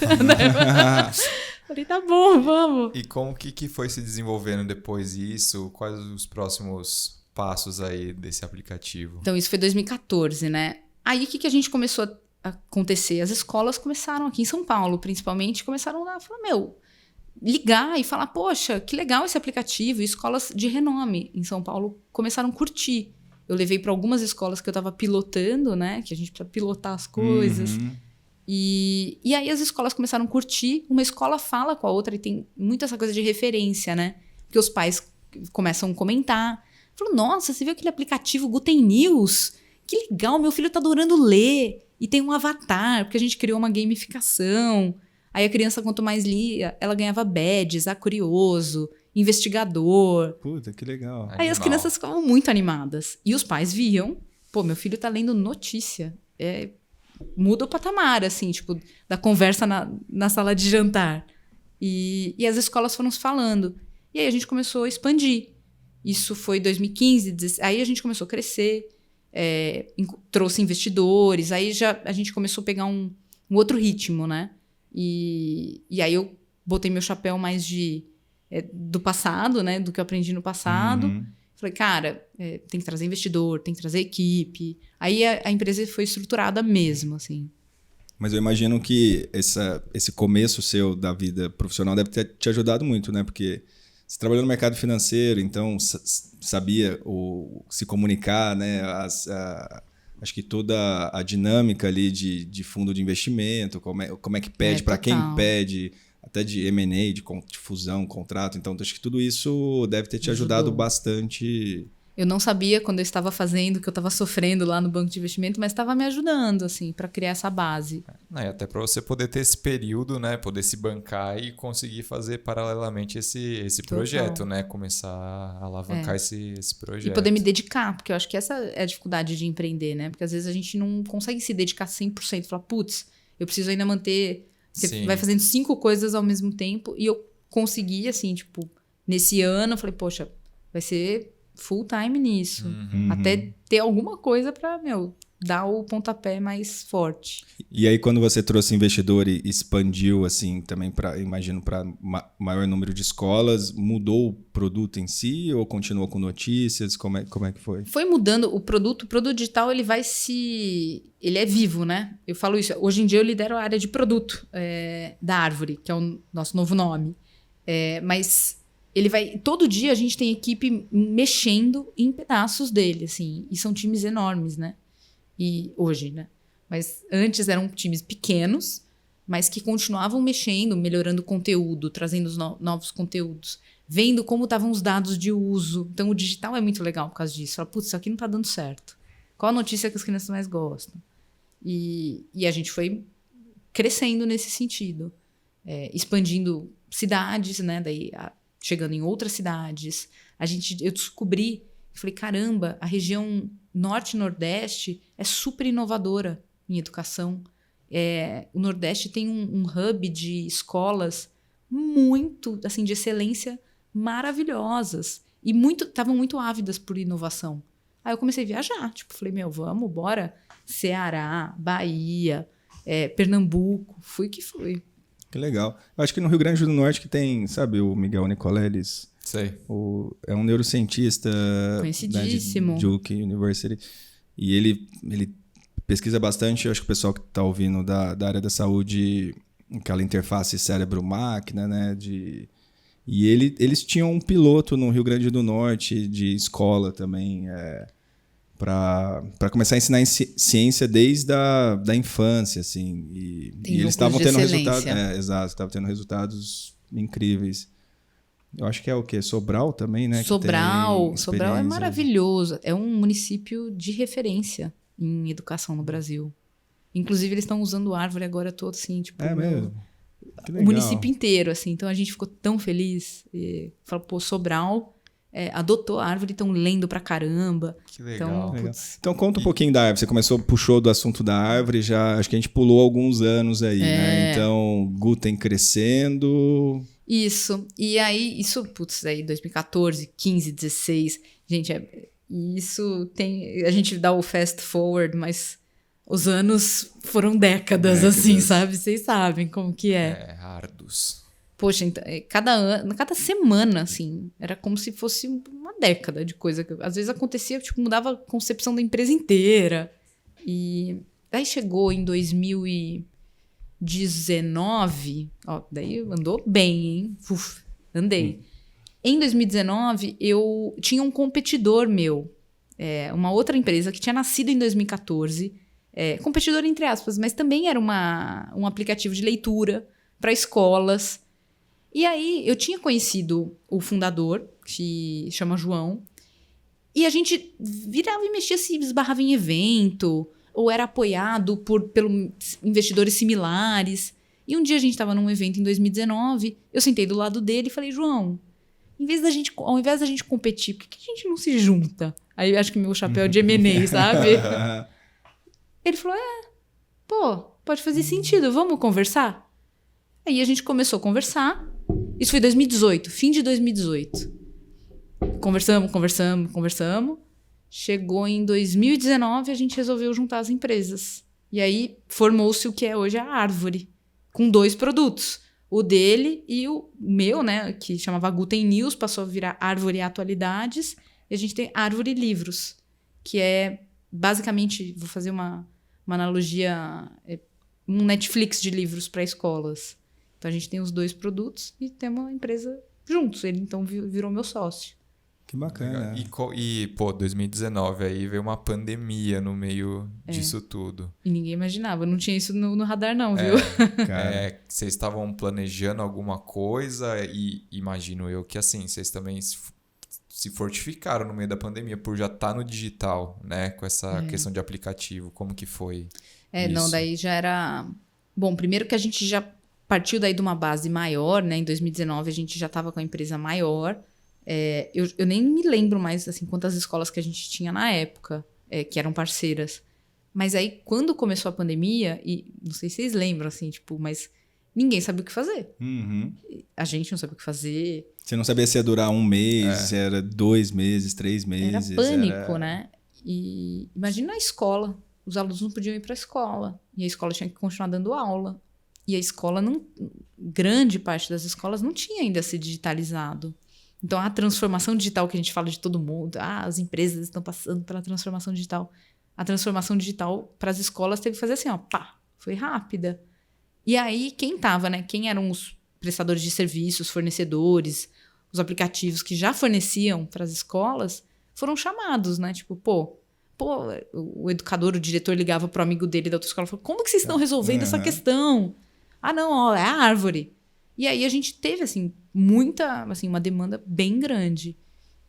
Falei, tá bom, vamos. E como que foi se desenvolvendo depois disso? Quais os próximos passos aí desse aplicativo? Então, isso foi 2014, né? Aí, o que a gente começou a acontecer? As escolas começaram, aqui em São Paulo, principalmente, começaram a falar, ligar e falar, poxa, que legal esse aplicativo. E escolas de renome em São Paulo começaram a curtir. Eu levei para algumas escolas que eu estava pilotando, né? Que a gente precisa pilotar as coisas. E aí as escolas começaram a curtir. Uma escola fala com a outra e tem muito essa coisa de referência, né? Porque os pais começam a comentar. Falam, nossa, você viu aquele aplicativo Guten News? Que legal, meu filho tá adorando ler. E tem um avatar, porque a gente criou uma gamificação. Aí a criança, quanto mais lia, ela ganhava badges, curioso, investigador. Puta, que legal. Aí as crianças ficavam muito animadas. E os pais viam, meu filho tá lendo notícia. Muda o patamar, assim, tipo, da conversa na sala de jantar. E as escolas foram se falando. E aí a gente começou a expandir. Isso foi 2015, aí a gente começou a crescer, trouxe investidores, aí a gente começou a pegar um outro ritmo, né? E aí eu botei meu chapéu mais do passado, né? Do que eu aprendi no passado. Falei, cara, tem que trazer investidor, tem que trazer equipe. Aí a empresa foi estruturada mesmo, assim. Mas eu imagino que esse começo seu da vida profissional deve ter te ajudado muito, né? Porque você trabalhou no mercado financeiro, então sabia se comunicar, né? Acho que toda a dinâmica ali de fundo de investimento, como é que pede, para quem pede, até de M&A, de fusão, contrato. Então, acho que tudo isso deve ter te ajudado bastante. Eu não sabia quando eu estava fazendo, que eu estava sofrendo lá no banco de investimento, mas estava me ajudando, assim, para criar essa base. E até para você poder ter esse período, né? Poder se bancar e conseguir fazer paralelamente esse projeto, né? Começar a alavancar esse projeto. E poder me dedicar, porque eu acho que essa é a dificuldade de empreender, né? Porque às vezes a gente não consegue se dedicar 100%. Falar, putz, eu preciso ainda manter... Você vai fazendo 5 coisas ao mesmo tempo. E eu consegui, assim, tipo, nesse ano, eu falei, poxa, vai ser full time nisso. Até ter alguma coisa para, dar o pontapé mais forte. E aí, quando você trouxe investidor e expandiu, assim, também imagino, para maior número de escolas, mudou o produto em si ou continuou com notícias? Como é que foi? Foi mudando o produto digital, ele é vivo, né? Eu falo isso. Hoje em dia eu lidero a área de produto da Árvore, que é o nosso novo nome. Mas todo dia a gente tem equipe mexendo em pedaços dele, assim, e são times enormes, né? E hoje, né? Mas antes eram times pequenos, mas que continuavam mexendo, melhorando o conteúdo, trazendo os novos conteúdos, vendo como estavam os dados de uso. Então, o digital é muito legal por causa disso. Fala, putz, isso aqui não está dando certo. Qual a notícia que as crianças mais gostam? E a gente foi crescendo nesse sentido. Expandindo cidades, né? Daí, chegando em outras cidades. Eu descobri, falei, caramba, a região Norte e Nordeste é super inovadora em educação. O Nordeste tem um hub de escolas muito, assim, de excelência, maravilhosas. E estavam muito ávidas por inovação. Aí eu comecei a viajar. Falei, vamos, bora. Ceará, Bahia, Pernambuco. Fui que fui. Que legal. Eu acho que no Rio Grande do Norte que tem, sabe, o Miguel Nicoleles. Sei. É um neurocientista conhecidíssimo, da Duke University. E ele pesquisa bastante, acho que o pessoal que está ouvindo da área da saúde, aquela interface cérebro-máquina, né? E eles tinham um piloto no Rio Grande do Norte de escola também, para começar a ensinar ciência desde da infância, assim. E eles estavam tendo resultados. Exato, estavam tendo resultados incríveis. Eu acho que é o quê? Sobral também, né? Sobral é experiência. maravilhoso. É um município de referência em educação no Brasil. Inclusive, eles estão usando árvore agora todo, assim, tipo... É mesmo? Que O legal. município inteiro, assim. Então, a gente ficou tão feliz. E falou, pô, Sobral adotou a árvore, estão lendo pra caramba. Que legal. Então, putz, Então conta um pouquinho da árvore. Você puxou do assunto da árvore, já acho que a gente pulou alguns anos aí, né? Então, Guten crescendo... Isso. E aí, putz, aí 2014, 15, 16. Gente, isso tem... A gente dá o fast forward, mas os anos foram décadas, assim, sabe? Vocês sabem como que é. Árduos. Poxa, então, cada semana, assim, era como se fosse uma década de coisa. Às vezes acontecia, tipo, mudava a concepção da empresa inteira. E daí chegou em 2019, ó, daí andou bem, hein? Uf, andei. Em 2019, eu tinha um competidor meu, uma outra empresa que tinha nascido em 2014, competidor entre aspas, mas também era um aplicativo de leitura para escolas. E aí, eu tinha conhecido o fundador, que chama João, e a gente virava e mexia, se esbarrava em evento, ou era apoiado pelos investidores similares. E um dia a gente estava num evento em 2019, eu sentei do lado dele e falei, João, ao invés da gente competir, por que a gente não se junta? Aí eu acho que meu chapéu é de M&A, sabe? Ele falou, pô, pode fazer sentido, vamos conversar? Aí a gente começou a conversar. Isso foi 2018, fim de 2018. Conversamos. Chegou em 2019, a gente resolveu juntar as empresas. E aí formou-se o que é hoje a Árvore, com 2 produtos. O dele e o meu, né, que chamava Guten News, passou a virar Árvore Atualidades. E a gente tem Árvore Livros, que é basicamente, vou fazer uma analogia, um Netflix de livros para escolas. Então, a gente tem os 2 produtos e temos uma empresa juntos. Ele, então, virou meu sócio. Que bacana. E, pô, 2019 aí veio uma pandemia no meio disso tudo. E ninguém imaginava. Não tinha isso no radar, não, viu? Vocês estavam planejando alguma coisa e imagino eu que, assim, vocês também se fortificaram no meio da pandemia por já estar no digital, né? Com essa questão de aplicativo. Como que foi isso? Não, daí já era... Bom, primeiro que a gente já partiu daí de uma base maior, né? Em 2019 a gente já estava com a empresa maior. Eu nem me lembro mais assim, quantas escolas que a gente tinha na época, que eram parceiras. Mas aí, quando começou a pandemia, e não sei se vocês lembram, assim, tipo, mas ninguém sabia o que fazer. Uhum. A gente não sabia o que fazer. Você não sabia se ia durar 1 mês, se era 2 meses, 3 meses. Era pânico, né? E imagina a escola. Os alunos não podiam ir para a escola. E a escola tinha que continuar dando aula. E a escola, grande parte das escolas não tinha ainda se digitalizado. Então, a transformação digital que a gente fala de todo mundo, as empresas estão passando pela transformação digital. A transformação digital para as escolas teve que fazer assim, ó, pá, foi rápida. E aí, quem estava, né? Quem eram os prestadores de serviços, fornecedores, os aplicativos que já forneciam para as escolas, foram chamados, né? Tipo, pô, o educador, o diretor ligava pro amigo dele da outra escola e falou, como que vocês estão resolvendo essa questão? Ah, não, ó, é a Árvore. E aí a gente teve, assim, uma demanda bem grande.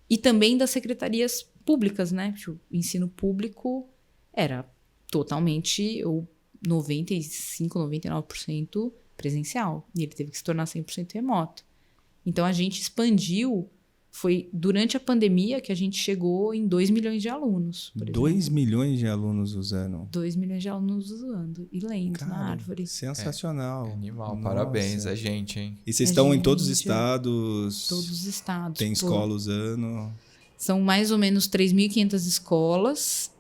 E também das secretarias públicas, né? O ensino público era totalmente, ou 95%, 99% presencial. E ele teve que se tornar 100% remoto. Então, a gente expandiu. Foi durante a pandemia que a gente chegou em 2 milhões de alunos. 2 milhões de alunos usando. 2 milhões de alunos usando e lendo na Árvore. Sensacional. Animal, Nossa. Parabéns, gente, hein? E vocês estão em todos os estados? Todos os estados. Tem escola usando? São mais ou menos 3.500 escolas.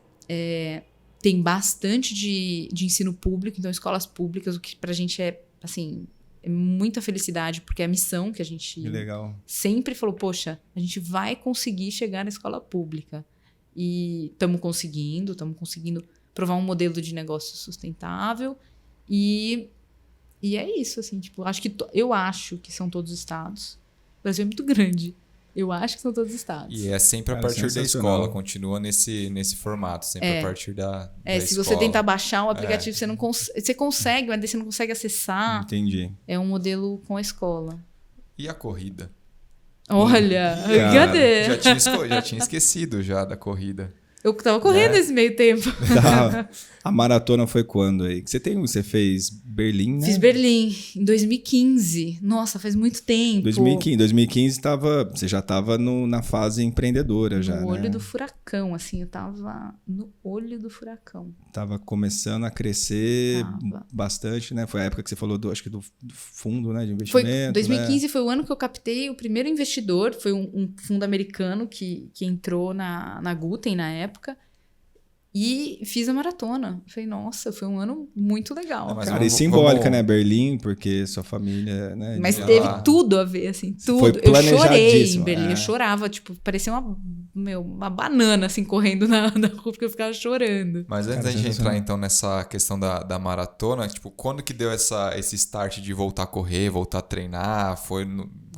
Tem bastante de ensino público, então escolas públicas, o que pra gente é, assim... É muita felicidade, porque é a missão que a gente sempre falou, poxa, a gente vai conseguir chegar na escola pública. E estamos conseguindo provar um modelo de negócio sustentável. E é isso, assim, tipo, eu acho que são todos os estados. O Brasil é muito grande. Eu acho que são todos os estados. E é sempre a partir da escola, continua nesse formato, sempre a partir da se escola. Você tentar baixar o aplicativo, você consegue, mas você não consegue acessar. Entendi. É um modelo com a escola. E a corrida? Olha, Cara, cadê? Já tinha esquecido já da corrida. Eu tava correndo Né? esse meio tempo. A maratona foi quando aí? Você fez Berlim, né? Fiz Berlim em 2015. Nossa, faz muito tempo. 2015 você já estava na fase empreendedora já, No olho né? do furacão, assim, eu tava no olho do furacão. Tava começando a crescer Tava. bastante, né? Foi a época que você falou acho que do fundo, né, de Foi, investimento, 2015 foi o ano que eu captei o primeiro investidor, foi um fundo americano que entrou na Guten na época e fiz a maratona. Falei, nossa, foi um ano muito legal. Não, mas Cara, vamos- e simbólica, vamos- né? Berlim, porque sua família, né? Mas de teve lá. tudo a ver, assim, tudo. Foi Eu chorei em planejadíssimo, Berlim, é. eu chorava, tipo, parecia uma banana, assim, correndo na rua, porque eu ficava chorando. Mas antes Cara, da gente sensacional. entrar então nessa questão da maratona, tipo, quando que deu esse start de voltar a correr, voltar a treinar? Foi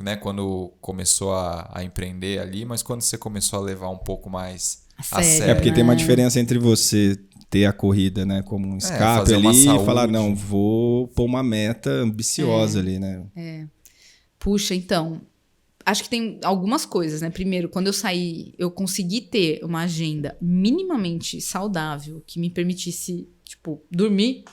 né, quando começou a empreender ali, mas quando você começou a levar um pouco mais a Sério, sério? É porque tem uma né? diferença entre você ter a corrida, né, como um escape fazer uma ali e saúde. falar, não, vou pôr uma meta ambiciosa ali, né? Puxa, então, acho que tem algumas coisas, né? Primeiro, quando eu saí, eu consegui ter uma agenda minimamente saudável que me permitisse, tipo, dormir.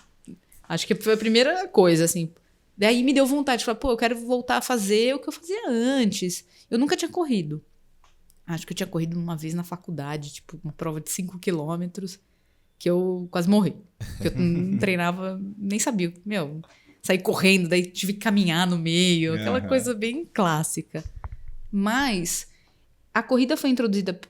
Acho que foi a primeira coisa, assim. Daí me deu vontade de falar, pô, eu quero voltar a fazer o que eu fazia antes. Eu nunca tinha corrido. Acho que eu tinha corrido uma vez na faculdade, tipo, uma prova de 5 quilômetros, que eu quase morri. Que eu não treinava, nem sabia. Meu, saí correndo, daí tive que caminhar no meio, aquela Aham. coisa bem clássica. Mas a corrida foi introduzida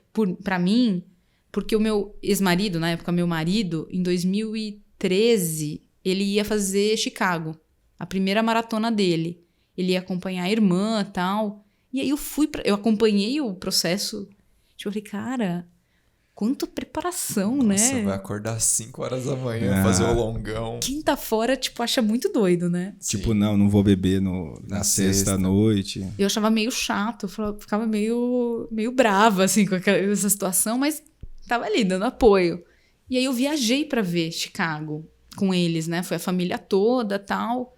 pra mim porque o meu ex-marido, na época meu marido, em 2013, ele ia fazer Chicago, a primeira maratona dele. Ele ia acompanhar a irmã e tal. E aí eu acompanhei o processo. Tipo, eu falei, cara, quanta preparação, Nossa, né? vai acordar às 5 horas da manhã, Ah. fazer o longão. Quem tá fora, tipo, acha muito doido, né? Tipo, Sim. não vou beber na Na sexta sexta. noite. Eu achava meio chato, eu ficava meio brava, assim, com essa situação, mas tava ali, dando apoio. E aí eu viajei pra ver Chicago com eles, né? Foi a família toda, tal.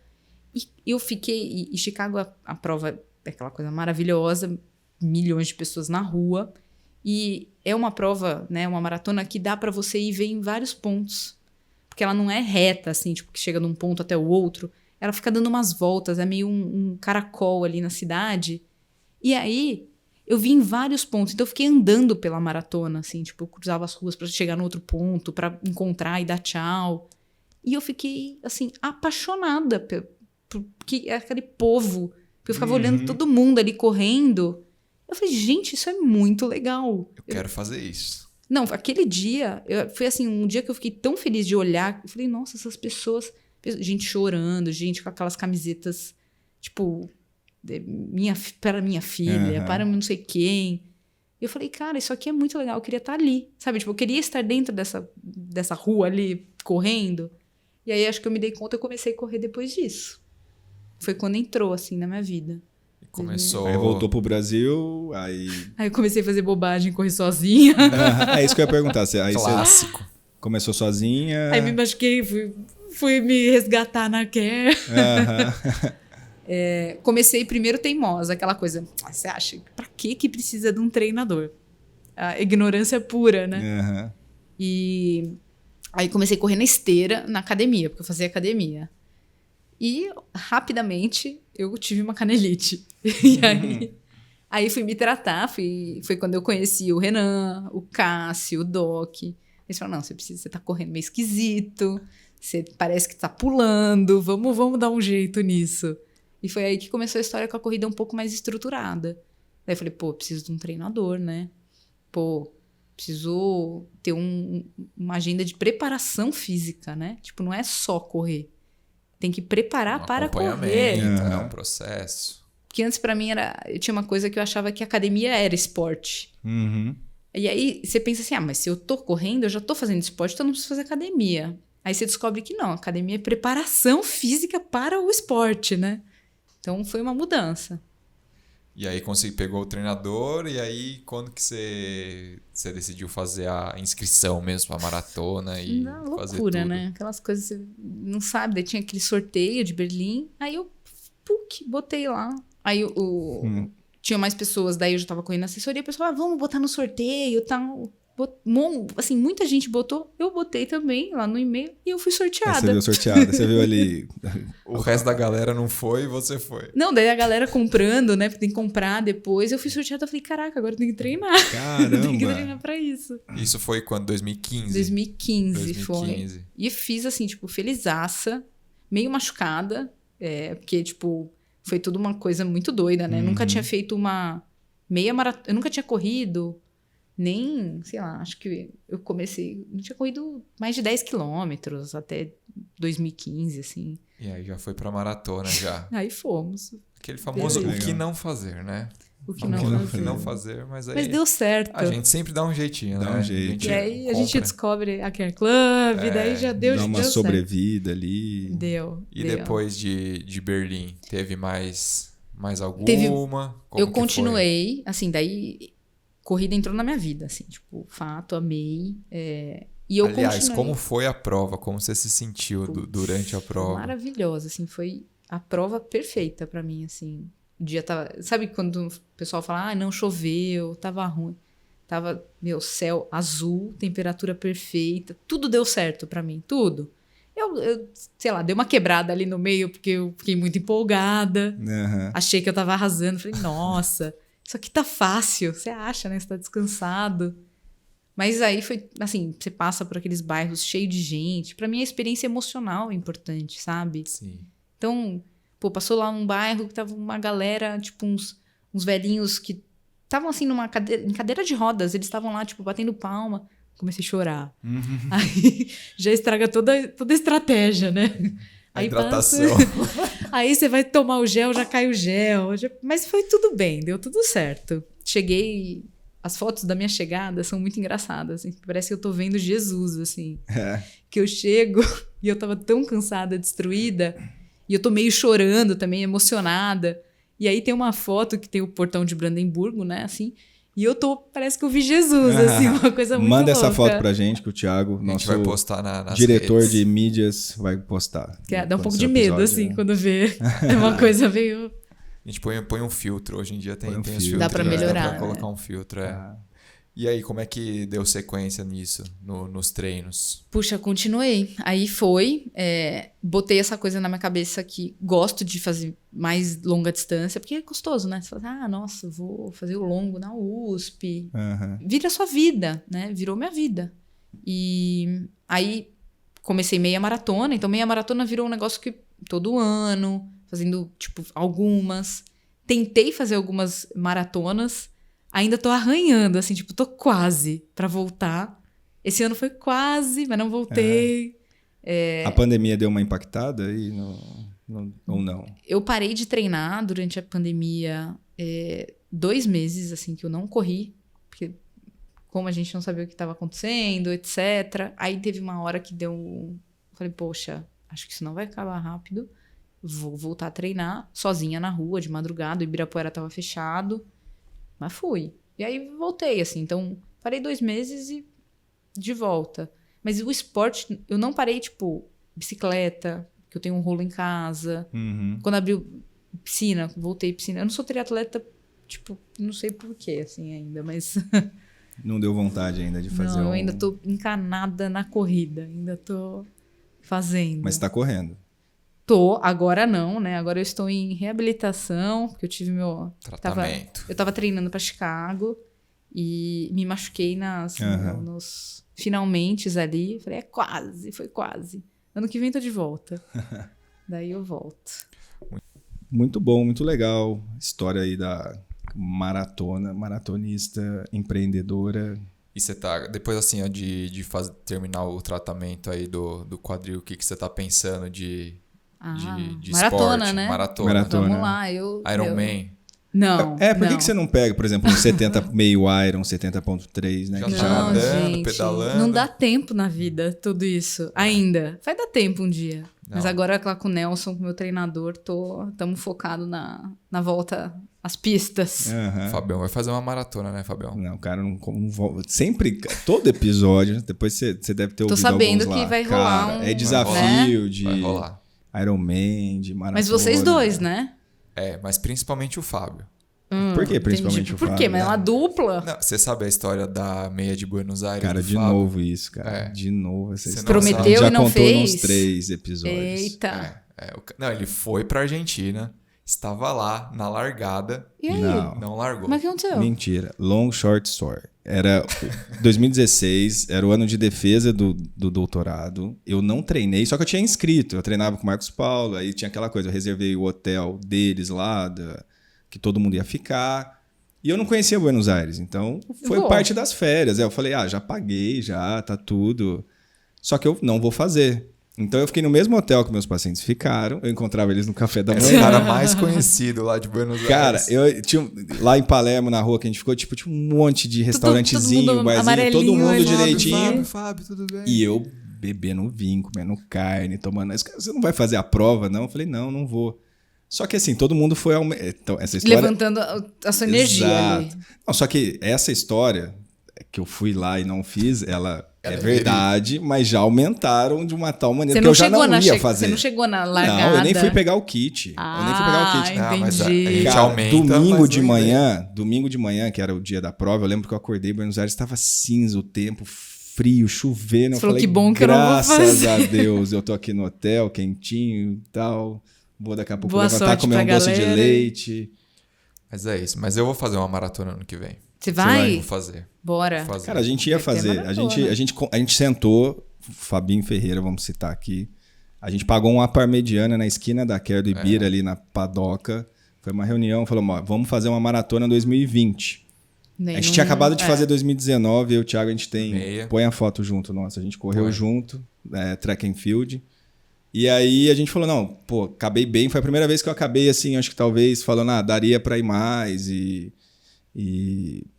E eu fiquei... E Chicago, a prova é aquela coisa maravilhosa, milhões de pessoas na rua. E é uma prova, né? Uma maratona que dá pra você ir ver em vários pontos. Porque ela não é reta, assim, tipo, que chega de um ponto até o outro. Ela fica dando umas voltas, é meio um caracol ali na cidade. E aí, eu vi em vários pontos. Então, eu fiquei andando pela maratona, assim, tipo, eu cruzava as ruas pra chegar no outro ponto, pra encontrar e dar tchau. E eu fiquei, assim, apaixonada porque é aquele povo. Porque eu ficava olhando todo mundo ali correndo. Eu falei, gente, isso é muito legal. Eu quero fazer isso. Não, aquele dia, foi assim, um dia que eu fiquei tão feliz de olhar. Eu falei, nossa, essas pessoas... Gente chorando, gente com aquelas camisetas, tipo, para minha filha, Uhum. para não sei quem. E eu falei, cara, isso aqui é muito legal, eu queria estar ali, sabe? Tipo, eu queria estar dentro dessa rua ali, correndo. E aí, acho que eu me dei conta, eu comecei a correr depois disso. Foi quando entrou, assim, na minha vida. E começou... Aí voltou pro Brasil, aí... Aí eu comecei a fazer bobagem, correr sozinha. É isso que eu ia perguntar. Aí você Clássico. começou sozinha... Aí me machuquei, fui me resgatar na care. Aham. Comecei primeiro teimosa, aquela coisa. Você acha, pra que precisa de um treinador? A ignorância pura, né? Aham. E aí comecei a correr na esteira, na academia, porque eu fazia academia. E rapidamente eu tive uma canelite. E aí fui me tratar, foi quando eu conheci o Renan, o Cássio, o Doc. Eles falaram, não, você tá correndo meio esquisito, você parece que tá pulando, vamos dar um jeito nisso. E foi aí que começou a história com a corrida um pouco mais estruturada. Daí eu falei, pô, preciso de um treinador, né? Pô, preciso ter uma agenda de preparação física, né? Tipo, não é só correr. Tem que preparar para correr. Acompanhamento, né? Aham. Um processo. Porque antes, pra mim, eu tinha uma coisa que eu achava que academia era esporte. Uhum. E aí, você pensa assim, mas se eu tô correndo, eu já tô fazendo esporte, então eu não preciso fazer academia. Aí você descobre que não, academia é preparação física para o esporte, né? Então, foi uma mudança. E aí pegou o treinador, e aí quando que você decidiu fazer a inscrição mesmo pra maratona e Uma fazer loucura, tudo? né? Aquelas coisas, você não sabe, daí tinha aquele sorteio de Berlim, aí eu, botei lá. Aí tinha mais pessoas, daí eu já tava correndo na assessoria, o pessoal, vamos botar no sorteio e tal. Assim, muita gente botou, eu botei também lá no e-mail e eu fui sorteada. Você viu sorteada, você viu ali... O resto da galera não foi e você foi. Não, daí a galera comprando, né? Porque tem que comprar depois. Eu fui sorteada, eu falei, caraca, agora eu tenho que treinar. Caramba! Tem que treinar pra isso. Isso foi quando? 2015? 2015 foi. E fiz assim, tipo, felizaça, meio machucada, porque, tipo, foi tudo uma coisa muito doida, né? Nunca tinha feito uma meia maratona, eu nunca tinha corrido, nem, sei lá, acho que eu comecei, não tinha corrido mais de 10 quilômetros até 2015, assim. E aí já foi pra maratona, já. Aí fomos. Aquele famoso Beleza. o que não fazer, né? O que não fazer, mas aí... Mas deu certo. A gente sempre dá um jeitinho, né? Dá um jeito. E aí a compra. gente descobre a Care Club, daí já deu Dá uma deu sobrevida ali. certo. Deu. E deu. depois de Berlim, teve mais alguma? Como Eu que continuei, assim, daí corrida entrou na minha vida, assim, tipo, fato, amei. E eu Aliás, continuei. como foi a prova? Como você se sentiu durante a prova? Maravilhosa, assim, foi a prova perfeita pra mim, assim. O dia tava... Sabe quando o pessoal fala, não choveu, tava ruim. Tava, meu, céu azul, temperatura perfeita, tudo deu certo pra mim, tudo. Eu, sei lá, dei uma quebrada ali no meio, porque eu fiquei muito empolgada. Uhum. Achei que eu tava arrasando. Falei, nossa, isso aqui tá fácil. Você acha, né? Você tá descansado. Mas aí foi, assim, você passa por aqueles bairros cheios de gente. Pra mim, a experiência emocional é importante, sabe? Sim. Então, pô, passou lá num bairro que tava uma galera, tipo, uns velhinhos que estavam, assim, em cadeira de rodas. Eles estavam lá, tipo, batendo palma. Comecei a chorar. Aí já estraga toda a estratégia, né? A aí hidratação. Aí você vai tomar o gel, já cai o gel. Mas foi tudo bem, deu tudo certo. Cheguei... As fotos da minha chegada são muito engraçadas. Assim, parece que eu tô vendo Jesus, assim. Que eu chego e eu tava tão cansada, destruída. E eu tô meio chorando também, emocionada. E aí tem uma foto que tem o portão de Brandemburgo, né? Assim... E parece que eu vi Jesus, assim, uma coisa muito Manda louca. essa foto pra gente, que o Thiago, A gente nosso vai postar nas diretor redes. de mídias, vai postar. Dá um pouco de medo, assim, quando vê. É uma coisa meio... A gente põe um filtro. Hoje em dia tem os filtro. filtros. Dá pra melhorar, Dá pra colocar um filtro, E aí, como é que deu sequência nisso, nos treinos? Puxa, continuei. Aí botei essa coisa na minha cabeça que gosto de fazer mais longa distância, porque é gostoso, né? Você fala, nossa, vou fazer o longo na USP. Vira a sua vida, né? Virou minha vida. E aí comecei meia maratona, então meia maratona virou um negócio que todo ano, fazendo, tipo, algumas. Tentei fazer algumas maratonas, ainda tô arranhando, assim, tipo, tô quase pra voltar. Esse ano foi quase, mas não voltei. A pandemia deu uma impactada aí ou não? Eu parei de treinar durante a pandemia 2 meses, assim, que eu não corri, porque como a gente não sabia o que estava acontecendo, etc. Aí teve uma hora que falei, poxa, acho que isso não vai acabar rápido. Vou voltar a treinar sozinha na rua, de madrugada. O Ibirapuera tava fechado. Mas fui. E aí voltei, assim. Então, parei 2 meses e de volta. Mas o esporte, eu não parei, tipo, bicicleta, que eu tenho um rolo em casa. Quando abriu piscina, voltei piscina. Eu não sou triatleta, tipo, não sei porquê, assim, ainda, mas... Não deu vontade ainda de fazer eu ainda tô encanada na corrida. Ainda tô fazendo. Mas tá correndo. Agora não, né? Agora eu estou em reabilitação, porque eu tive meu... Tratamento. Eu tava treinando para Chicago e me machuquei nos finalmente ali. Falei, foi quase. Ano que vem tô de volta. Daí eu volto. Muito bom, muito legal. História aí da maratonista, empreendedora. E você tá, depois assim, ó, de terminar o tratamento aí do quadril, o que você tá pensando de maratona, esporte? né? Maratona. Vamos lá, Ironman. Não. Por que você não pega, por exemplo, um 70 meio Iron, 70.3, né? Já que tá andando, gente, pedalando. não dá tempo na vida, tudo isso. Ainda. Vai dar tempo um dia. Não. Mas agora lá com o Nelson, com o meu treinador, estamos focados na volta às pistas. Fabião vai fazer uma maratona, né, Fabião? Não, cara, não sempre, todo episódio, depois você deve ter ouvido sabendo alguns que lá. vai rolar cara, um... é desafio de Vai rolar. Ironman, de maratona. Mas vocês dois, né? Mas principalmente o Fábio. Por que principalmente o Por Fábio? quê? Mas é uma dupla. Não, você sabe a história da meia de Buenos Aires? Cara, do de Fábio? novo isso, cara. É. De novo essa Você não história. sabe. A gente Prometeu já e não contou fez? nos 3 episódios. Eita. Não, ele foi pra Argentina, estava lá na largada, E aí? não largou. Mas o que aconteceu? Mentira. Long short story. Era 2016, era o ano de defesa do doutorado. Eu não treinei, só que eu tinha inscrito. Eu treinava com o Marcos Paulo, aí tinha aquela coisa, eu reservei o hotel deles lá, que todo mundo ia ficar. E eu não conhecia Buenos Aires, então foi Boa. parte das férias. Aí eu falei, já paguei, já, tá tudo. Só que eu não vou fazer. Então eu fiquei no mesmo hotel que meus pacientes ficaram, eu encontrava eles no café da Esse manhã. cara mais conhecido lá de Buenos Cara, Aires. eu tinha lá em Palermo, na rua que a gente ficou, tinha um monte de restaurantezinho, todo mundo barzinho, amarelinho, todo mundo Fábio, direitinho. Fábio, tudo bem? E eu bebendo vinho, comendo carne, tomando... Você não vai fazer a prova, não? Eu falei, não vou. Só que assim, todo mundo foi... Então, essa história... Levantando a sua energia ali. Exato. Não, só que essa história que eu fui lá e não fiz, ela é Ela é verdade, mas já aumentaram de uma tal maneira Você que não eu já chegou não na ia fazer. Você não chegou na largada. Não, eu nem fui pegar o kit. eu nem fui pegar o kit. Ah, mas entendi. a gente Cara, aumenta, domingo mas de não domingo de manhã, que era o dia da prova, eu lembro que eu acordei em Buenos Aires, estava cinza o tempo, frio, chovendo. Eu falou, falei, que bom que eu não vou graças fazer. a Deus, eu tô aqui no hotel, quentinho e tal. Vou daqui a pouco Boa levantar, sorte comer um pra doce de galera. leite. Mas é isso. Mas eu vou fazer uma maratona ano que vem. Você vai? Vou fazer. Bora. Vou fazer. Cara, a gente ia Vai ter fazer. maratona. A gente sentou, Fabinho Ferreira, vamos citar aqui. A gente pagou uma parmegiana na esquina da Quer do Ibira, ali na Padoca. Foi uma reunião, falamos, vamos fazer uma maratona 2020. A gente tinha acabado de fazer 2019, eu e o Thiago, a gente tem... Meia. Põe a foto junto, nossa. A gente correu Põe. junto, track and field. E aí a gente falou, não, acabei bem. Foi a primeira vez que eu acabei, assim, acho que talvez falando, daria pra ir mais e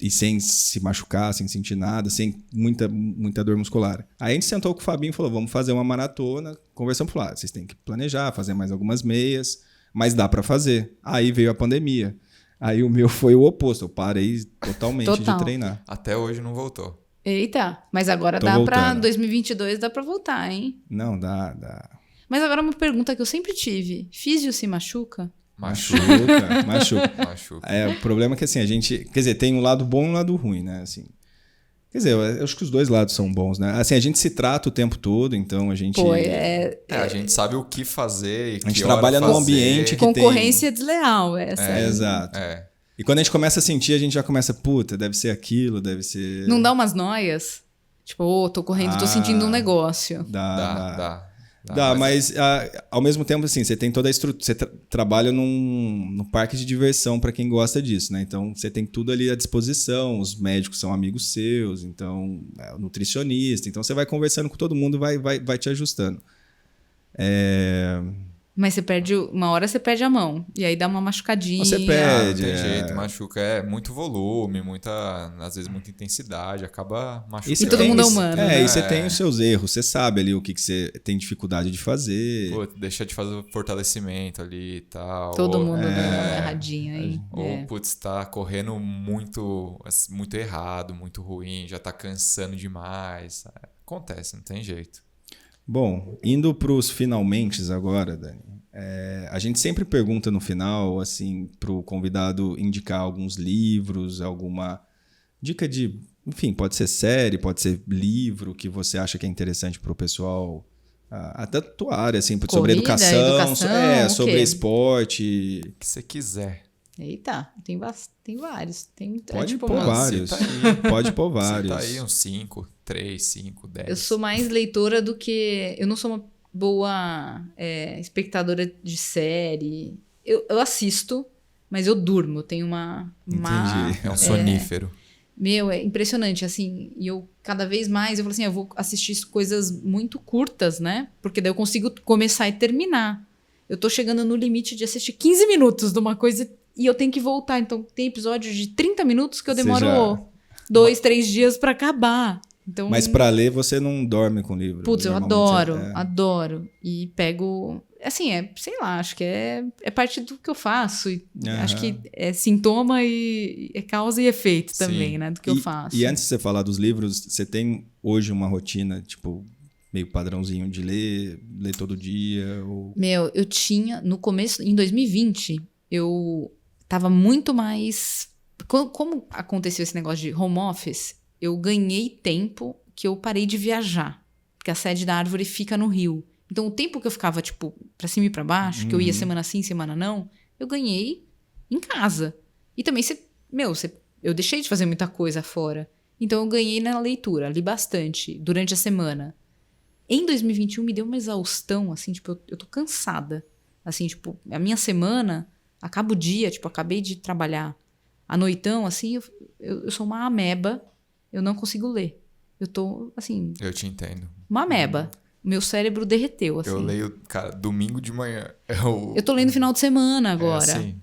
sem se machucar, sem sentir nada, sem muita dor muscular. Aí a gente sentou com o Fabinho e falou, vamos fazer uma maratona. Conversamos, falou, vocês têm que planejar, fazer mais algumas meias, mas dá pra fazer. Aí veio a pandemia. Aí o meu foi o oposto, eu parei totalmente de treinar. Até hoje não voltou. Eita, mas agora Tô dá pra... voltando. 2022 dá pra voltar, hein? Não, dá. Mas agora uma pergunta que eu sempre tive. Físio se machuca? Machuca. Machuca. Machuca. O problema é que assim, a gente... Quer dizer, tem um lado bom e um lado ruim, né? Assim, quer dizer, eu acho que os dois lados são bons, né? Assim, a gente se trata o tempo todo, então a gente... A gente sabe o que fazer e A gente que hora trabalha num fazer. ambiente que Concorrência desleal, essa. Exato. É. E quando a gente começa a sentir, a gente já começa, deve ser aquilo, deve ser... Não dá umas noias? Tipo, tô correndo, tô sentindo um negócio. Dá, Dá, mas ao mesmo tempo, assim, você tem toda a estrutura. Você trabalha num parque de diversão para quem gosta disso, né? Então, você tem tudo ali à disposição. Os médicos são amigos seus, então, o nutricionista. Então, você vai conversando com todo mundo e vai te ajustando. Mas você perde... Uma hora você perde a mão. E aí dá uma machucadinha. Você Não perde. tem jeito, machuca. É muito volume, às vezes muita intensidade, acaba machucando. E todo mundo é humano, E você tem os seus erros. Você sabe ali o que você tem dificuldade de fazer. Pô, deixa de fazer o fortalecimento ali e tal. Todo ou, mundo dando uma erradinha aí. Ou, putz, tá correndo muito errado, muito ruim, já tá cansando demais. Acontece, não tem jeito. Bom, indo para os finalmentes agora, Dani. A gente sempre pergunta no final, assim, para o convidado indicar alguns livros, alguma dica de... Enfim, pode ser série, pode ser livro que você acha que é interessante para o pessoal, até da tua área, assim, sobre Corrida, educação, o sobre quê? esporte. O que você quiser. Eita, tem vários. Pode tipo, pôr umas- vários. Cita aí. Pode pôr vários. Cita aí uns 5, 3, 5, 10. Eu sou mais leitora do que... Eu não sou uma boa espectadora de série. Eu assisto, mas eu durmo. Eu tenho uma... Entendi. É um sonífero. Meu, é impressionante, assim. E eu, cada vez mais, eu falo assim, eu vou assistir coisas muito curtas, né? Porque daí eu consigo começar e terminar. Eu tô chegando no limite de assistir 15 minutos de uma coisa e eu tenho que voltar. Então, tem episódios de 30 minutos que eu Você demoro já- 2, 3 dias pra acabar. Então, Mas para ler, você não dorme com livro. putz, eu Normalmente adoro. E pego... Assim, sei lá, acho que é parte do que eu faço. E Aham. acho que é sintoma e é causa e efeito também, Sim. né? Do que eu faço. E antes de você falar dos livros, você tem hoje uma rotina, tipo, meio padrãozinho de ler todo dia? Ou... Meu, eu tinha, no começo, em 2020, eu tava muito mais... Como aconteceu esse negócio de home office, eu ganhei tempo que eu parei de viajar. Porque a sede da árvore fica no Rio. Então, o tempo que eu ficava, tipo, pra cima e pra baixo, que eu ia semana sim, semana não, eu ganhei em casa. E também, eu deixei de fazer muita coisa fora. Então, eu ganhei na leitura, li bastante durante a semana. Em 2021, me deu uma exaustão, assim, tipo, eu tô cansada. Assim, tipo, a minha semana, acaba o dia, tipo, acabei de trabalhar à noitão, assim, eu sou uma ameba, eu não consigo ler. Eu tô, assim... Eu te entendo. Uma ameba. Meu cérebro derreteu, assim. Eu leio, cara, domingo de manhã. Eu tô lendo final de semana agora. Assim,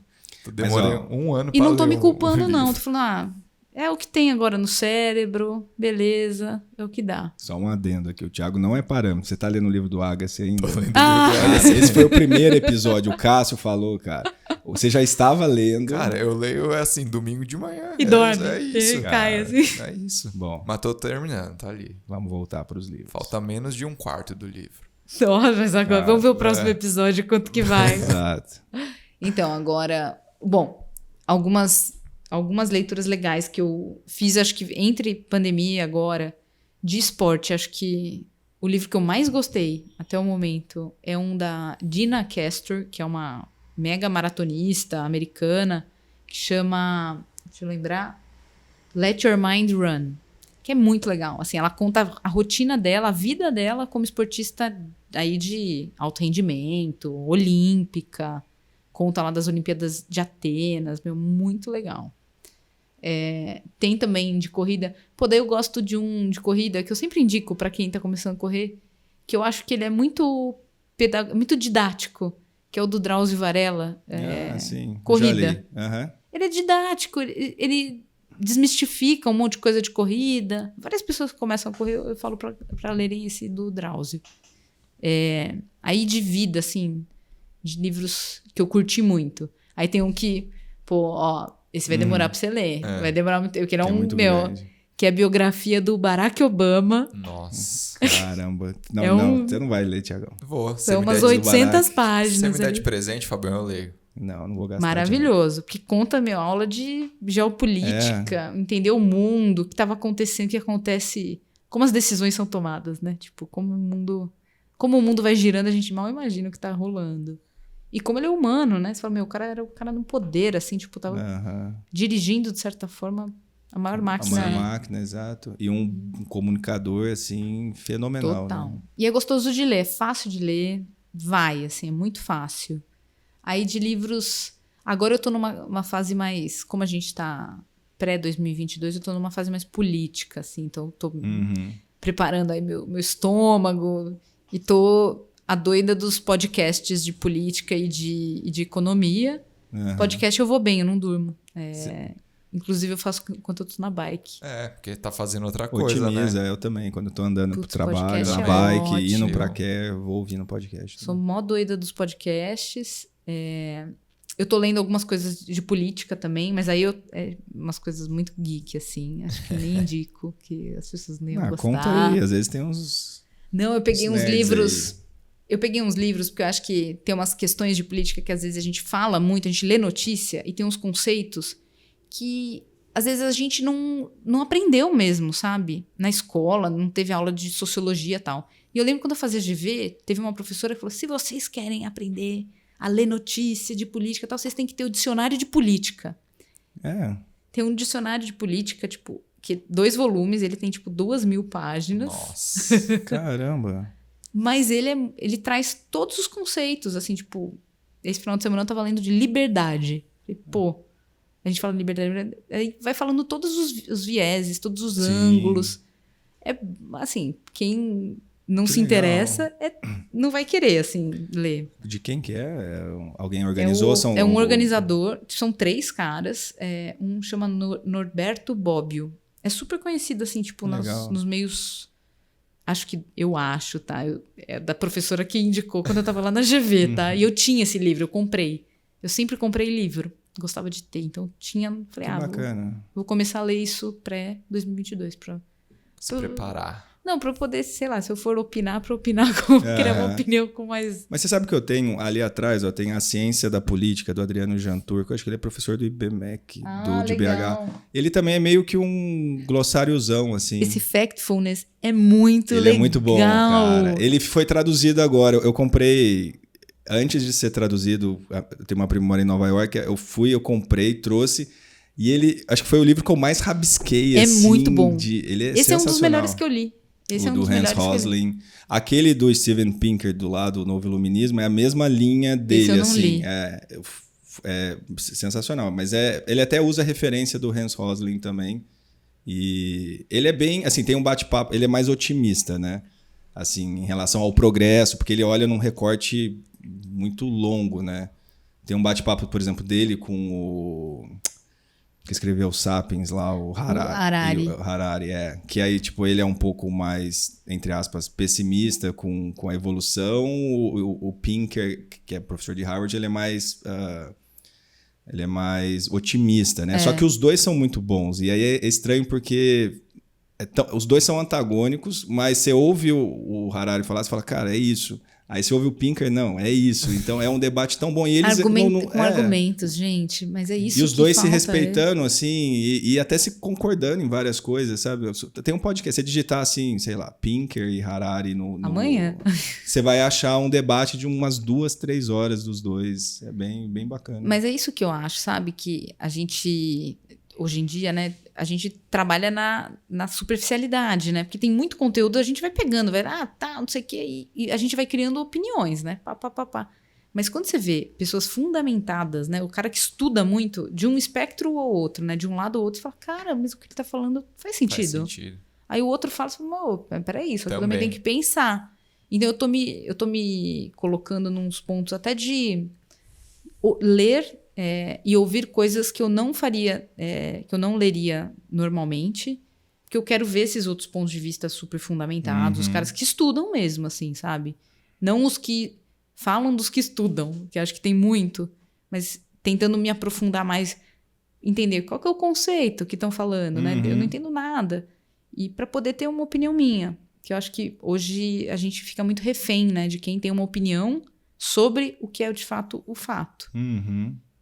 demorei um ano E pra não tô ler me culpando, um não. livro. Tô falando, é o que tem agora no cérebro, beleza, é o que dá. Só um adendo aqui, o Thiago não é parâmetro. Você tá lendo o livro do Agassi ainda? Tô lendo Ah! o livro do Cara, Agassi. esse foi o primeiro episódio, o Cássio falou, cara. Você já estava lendo. Cara, eu leio assim, domingo de manhã. E dorme. É isso. E cai, assim. É isso. Bom, Mas tô terminando, tá ali. vamos voltar para os livros. Falta menos de um quarto do livro. Nossa, mas agora vamos ver o próximo episódio, quanto que vai. Exato. Então, agora... Bom, algumas leituras legais que eu fiz, acho que entre pandemia e agora, de esporte, acho que o livro que eu mais gostei até o momento é um da Dina Castor, que é uma mega maratonista americana, que chama, deixa eu lembrar, Let Your Mind Run, que é muito legal. Assim, ela conta a rotina dela, a vida dela como esportista aí de alto rendimento, olímpica, conta lá das Olimpíadas de Atenas, muito legal. Tem também de corrida. Pô, daí eu gosto de um de corrida que eu sempre indico para quem tá começando a correr, que eu acho que ele é muito didático, que é o do Drauzio Varela. Sim. Corrida. Já li. Aham. Ele é didático, ele desmistifica um monte de coisa de corrida. Várias pessoas que começam a correr, eu falo para lerem esse do Drauzio. Aí de vida, assim, de livros que eu curti muito. Aí tem um que, esse vai demorar pra você ler. Vai demorar muito. Eu queria Que é um muito meu, grande. que é a biografia do Barack Obama. Nossa. Caramba. Não, você não vai ler, Thiagão. Vou. São umas do 800 Barack. Se você páginas. me der ali. de presente, Fabião, eu leio. Não vou gastar. Maravilhoso. Que conta, aula de geopolítica, entender o mundo, o que estava acontecendo, o que acontece, como as decisões são tomadas, né? Tipo, como o mundo vai girando, a gente mal imagina o que tá rolando. E como ele é humano, né? Você fala, o cara era o cara no poder, assim, tipo, tava dirigindo, de certa forma, a maior máquina. A maior máquina, exato. E um comunicador, assim, fenomenal. Total. Né? E é gostoso de ler, é fácil de ler, é muito fácil. Aí de livros... Agora eu tô numa fase mais... Como a gente tá pré-2022, eu tô numa fase mais política, assim. Então eu tô preparando aí meu estômago e tô a doida dos podcasts de política e de economia. Podcast eu vou bem, eu não durmo. Inclusive eu faço enquanto eu tô na bike. Porque tá fazendo outra coisa, Otimiza, né? eu também. Quando eu tô andando pro trabalho, podcast na é bike, ótimo. indo pra quê, eu vou ouvindo podcast. Sou mó doida dos podcasts. Eu tô lendo algumas coisas de política também, mas aí umas coisas muito geek, assim. Acho que nem indico, que as pessoas nem iam gostar. Conta aí, às vezes tem uns... Não, eu peguei uns livros... Aí. Eu peguei uns livros, porque eu acho que tem umas questões de política que às vezes a gente fala muito, a gente lê notícia e tem uns conceitos que às vezes a gente não aprendeu mesmo, sabe? Na escola, não teve aula de sociologia e tal. E eu lembro quando eu fazia GV, teve uma professora que falou, se vocês querem aprender a ler notícia de política e tal, vocês têm que ter o dicionário de política. Tem um dicionário de política, tipo, que 2 volumes, ele tem tipo 2.000 páginas. Nossa. Caramba. Mas ele traz todos os conceitos, assim, tipo... Esse final de semana eu tava lendo de liberdade. Falei, a gente fala de liberdade... Aí vai falando todos os vieses, todos os ângulos. Assim, quem não se interessa não vai querer, assim, ler. De quem que é? Alguém organizou? É um organizador, são 3 caras. Um chama Norberto Bobbio. É super conhecido, assim, tipo, nos meios... Eu acho, tá? É da professora que indicou quando eu tava lá na GV, tá? E eu tinha esse livro, eu comprei. Eu sempre comprei livro, gostava de ter. Então, falei, bacana. Vou começar a ler isso pré-2022. Se preparar. Não, pra eu poder, sei lá, se eu for opinar, pra opinar, criar uma opinião com mais... Mas você sabe que eu tenho ali atrás, ó, tem A Ciência da Política, do Adriano Jantur, que eu acho que ele é professor do IBMEC, de legal. BH. Ele também é meio que um glossáriozão, assim. Esse Factfulness é muito legal. Ele é muito bom, cara. Ele foi traduzido agora. Eu comprei... Antes de ser traduzido, eu tenho uma prima que mora em Nova York, eu comprei, trouxe... E ele, acho que foi o livro que eu mais rabisquei, assim. É muito bom. Ele é Esse é um dos sensacional. melhores que eu li. Esse o é um do dos Hans melhores que eu li. Rosling. Aquele do Steven Pinker, do lado do Novo Iluminismo, é a mesma linha dele, Esse eu não assim. li. É sensacional. Mas ele até usa a referência do Hans Rosling também. E ele é bem, assim, tem um bate-papo, ele é mais otimista, né? Assim, em relação ao progresso, porque ele olha num recorte muito longo, né? Tem um bate-papo, por exemplo, dele com o... que escreveu Sapiens lá, o Harari. O Harari, que aí, tipo, ele é um pouco mais, entre aspas, pessimista com a evolução. O Pinker, que é professor de Harvard, ele é mais otimista, né? Só que os dois são muito bons. E aí é estranho porque os dois são antagônicos, mas você ouve o Harari falar, você fala, cara, é isso. Aí você ouve o Pinker, não, é isso. Então é um debate tão bom. E eles com argumentos, gente, mas é isso que E os dois se falta, respeitando, assim, e até se concordando em várias coisas, sabe? Tem um podcast, você digitar assim, sei lá, Pinker e Harari no... Amanhã? Você vai achar um debate de umas 2-3 horas dos dois. É bem, bem bacana. Mas é isso que eu acho, sabe? Que a gente, hoje em dia, né? A gente trabalha na superficialidade, né? Porque tem muito conteúdo, a gente vai pegando, não sei o quê, e a gente vai criando opiniões, né? Mas quando você vê pessoas fundamentadas, né? O cara que estuda muito, de um espectro ao outro, né? De um lado ao outro, você fala, cara, mas o que ele tá falando faz sentido. Faz sentido. Aí o outro fala assim, peraí, isso aqui também tem que pensar. Então eu tô me colocando nos pontos até de ler... e ouvir coisas que eu não faria, que eu não leria normalmente, porque eu quero ver esses outros pontos de vista super fundamentados, os caras que estudam mesmo, assim, sabe? Não os que falam dos que estudam, que acho que tem muito, mas tentando me aprofundar mais, entender qual que é o conceito que estão falando, né? Eu não entendo nada. E para poder ter uma opinião minha, que eu acho que hoje a gente fica muito refém, né? De quem tem uma opinião sobre o que é de fato o fato.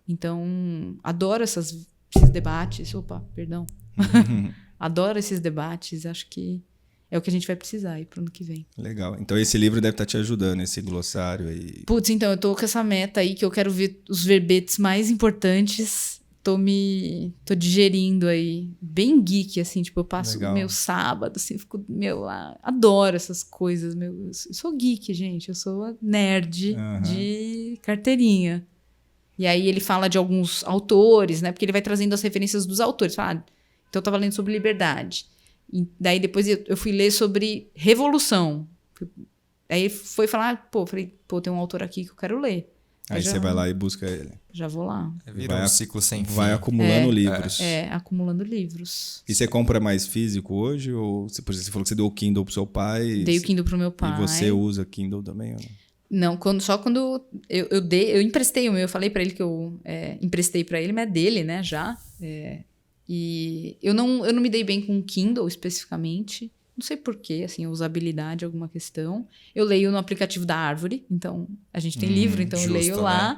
Então, adoro esses debates. Perdão. Adoro esses debates. Acho que é o que a gente vai precisar aí pro ano que vem. Legal. Então, esse livro deve estar te ajudando, esse glossário aí. Putz, então, eu tô com essa meta aí que eu quero ver os verbetes mais importantes. Tô digerindo aí. Bem geek, assim. Tipo, eu passo o meu sábado, assim, fico... adoro essas coisas. Eu sou geek, gente. Eu sou nerd de carteirinha. E aí ele fala de alguns autores, né? Porque ele vai trazendo as referências dos autores. Fala, então eu tava lendo sobre liberdade. E daí depois eu fui ler sobre revolução. Aí foi falar, tem um autor aqui que eu quero ler. Aí você vai lá e busca ele. Já vou lá. Vira um ciclo sem fim. Vai acumulando livros. Acumulando livros. E você compra mais físico hoje? Ou você falou que você deu o Kindle pro seu pai? Dei o Kindle pro meu pai. E você usa Kindle também ou não? Não, só quando eu emprestei o meu, eu falei pra ele que eu emprestei pra ele, mas é dele, né, já. E eu não me dei bem com o Kindle especificamente, não sei porquê, assim, usabilidade, alguma questão. Eu leio no aplicativo da Árvore, então a gente tem livro, então eu leio lá,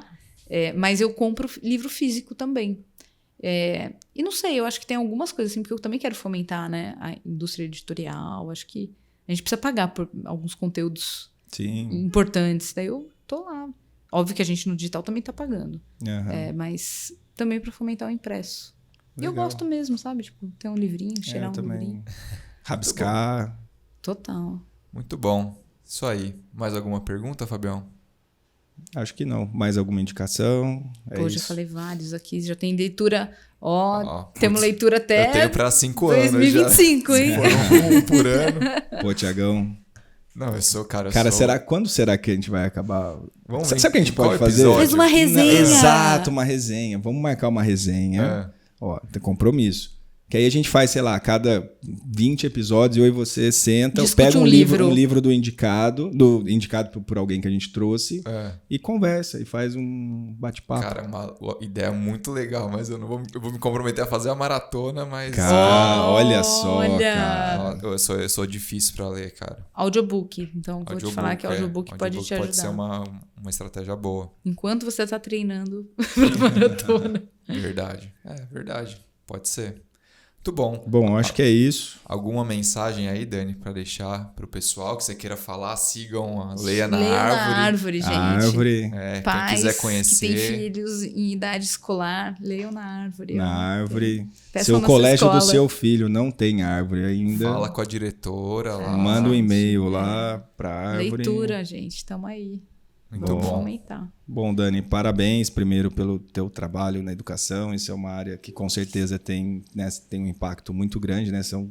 mas eu compro livro físico também. E não sei, eu acho que tem algumas coisas assim, porque eu também quero fomentar, né, a indústria editorial, acho que a gente precisa pagar por alguns conteúdos importantes. Daí eu tô lá. Óbvio que a gente no digital também tá pagando. Mas também para fomentar o impresso. E eu gosto mesmo, sabe? Tipo, ter um livrinho, cheirar um livrinho. Rabiscar. Total. Muito bom. Isso aí. Mais alguma pergunta, Fabião? Acho que não. Mais alguma indicação? Já falei vários aqui. Já tem leitura... temos leitura até... Eu tenho para 5 anos 2025, já. hein? Um por ano. Pô, Tiagão... Não, eu sou, cara. Quando será que a gente vai acabar? Vamos Sabe o que a gente pode fazer? Faz uma resenha. Exato, uma resenha. Vamos marcar uma resenha. Ó, tem compromisso. Que aí a gente faz, sei lá, a cada 20 episódios, eu e você senta, Discute pega um um livro. livro do indicado por alguém que a gente trouxe, e conversa, e faz um bate-papo. Cara, uma ideia muito legal, mas eu vou me comprometer a fazer a maratona, mas... Cara, olha só, olha. cara. Eu sou difícil pra ler, cara. Audiobook. Então, vou te falar que audiobook pode te ajudar. Pode ser uma estratégia boa. Enquanto você tá treinando pra maratona. Verdade. Verdade. Pode ser. Muito bom. Bom, acho que é isso. Alguma mensagem aí, Dani, para deixar pro pessoal que você queira falar? Sigam a Leia na Leia Árvore. na Árvore, gente. A árvore. Pais quem quiser conhecer. que têm filhos em idade escolar, leiam na Árvore. Na árvore. Peçam Se o na colégio sua do escola. seu filho não tem árvore ainda, Fala com a diretora lá. manda um e-mail lá pra árvore. Leitura, gente. Tamo aí. Muito Vamos bom. aumentar. Bom, Dani, parabéns primeiro pelo teu trabalho na educação. Isso é uma área que com certeza tem um impacto muito grande, né? São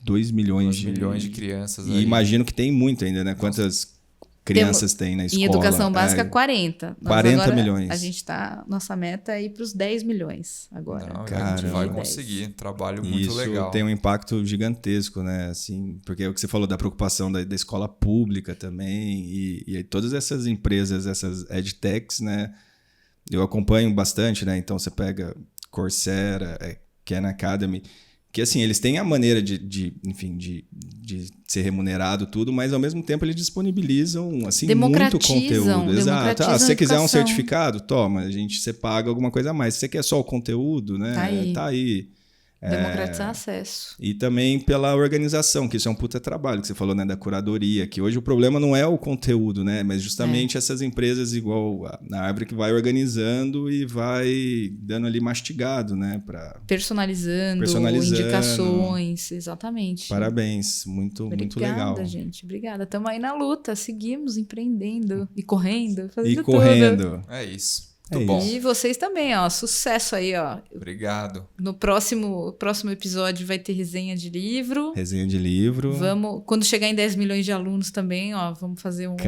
2 milhões 2 milhões de crianças E aí. imagino que tem muito ainda, né? Quantas crianças tem na escola? Em educação básica, 40. Nós 40 agora, milhões. A gente nossa meta é ir para os 10 milhões agora. Não, a gente Caramba. vai 10. conseguir. Trabalho muito Isso legal. tem um impacto gigantesco, né? Assim, porque é o que você falou da preocupação da escola pública também e todas essas empresas, essas edtechs, né? Eu acompanho bastante, né? Então você pega Coursera, Khan Academy, que assim, eles têm a maneira de ser remunerado tudo, mas ao mesmo tempo eles disponibilizam assim, muito conteúdo. Exato. Se você quiser um certificado, toma, você paga alguma coisa a mais. Se você quer só o conteúdo, né? Tá aí. Democratizar acesso. E também pela organização, que isso é um puta trabalho, que você falou, né, da curadoria, que hoje o problema não é o conteúdo, né, mas justamente essas empresas igual na Árvore que vai organizando e vai dando ali mastigado, né, personalizando. Indicações, exatamente. Parabéns, muito legal. Obrigada, gente, obrigada. Estamos aí na luta, seguimos empreendendo e correndo, fazendo tudo. É isso. Muito bom. E vocês também, ó. Sucesso aí, ó. Obrigado. No próximo episódio vai ter resenha de livro. Resenha de livro. Quando chegar em 10 milhões de alunos também, ó, vamos fazer outro.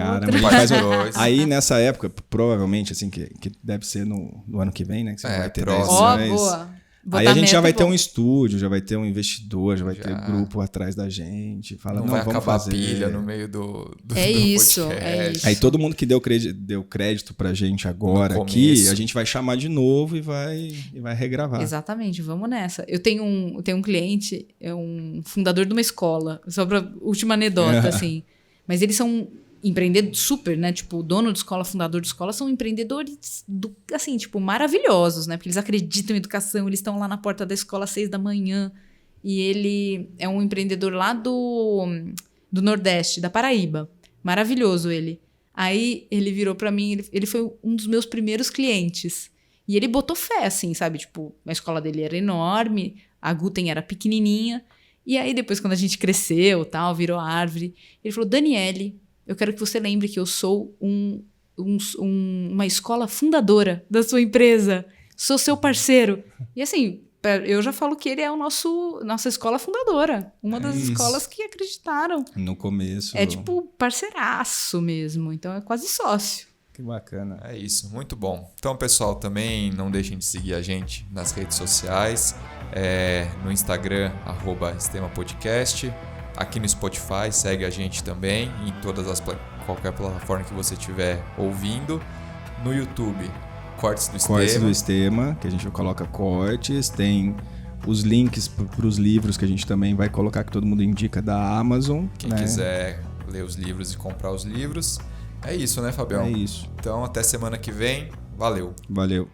Aí nessa época, provavelmente, assim, que deve ser no ano que vem, né? Que você vai ter 10 milhões. Boa. Aí a gente já vai ter um estúdio, já vai ter um investidor, já vai ter grupo atrás da gente. Fala, não vai vamos acabar fazer. A pilha no meio do isso, podcast. é isso. Aí todo mundo que deu crédito pra gente agora aqui, a gente vai chamar de novo e vai regravar. Exatamente, vamos nessa. Eu tenho um cliente, é um fundador de uma escola, só pra última anedota, assim. Mas eles são empreendedores super, né? Tipo, o dono de escola, fundador de escola, são empreendedores, assim, tipo, maravilhosos, né? Porque eles acreditam em educação, eles estão lá na porta da escola às 6 da manhã. E ele é um empreendedor lá do Nordeste, da Paraíba. Maravilhoso ele. Aí ele virou pra mim, ele foi um dos meus primeiros clientes. E ele botou fé, assim, sabe? Tipo, a escola dele era enorme, a Guten era pequenininha. E aí depois, quando a gente cresceu, tal, virou árvore, ele falou, Daniele, eu quero que você lembre que eu sou uma escola fundadora da sua empresa. Sou seu parceiro. E assim, eu já falo que ele é nossa escola fundadora. Uma das escolas que acreditaram. No começo. É tipo parceiraço mesmo. Então é quase sócio. Que bacana. É isso, muito bom. Então, pessoal, também não deixem de seguir a gente nas redes sociais. No Instagram, @StemaPodcast. Aqui no Spotify, segue a gente também, em qualquer plataforma que você estiver ouvindo. No YouTube, Cortes do Estema, que a gente coloca cortes, tem os links para os livros que a gente também vai colocar, que todo mundo indica, da Amazon. Quem quiser ler os livros e comprar os livros. É isso, né, Fabião? É isso. Então, até semana que vem. Valeu. Valeu.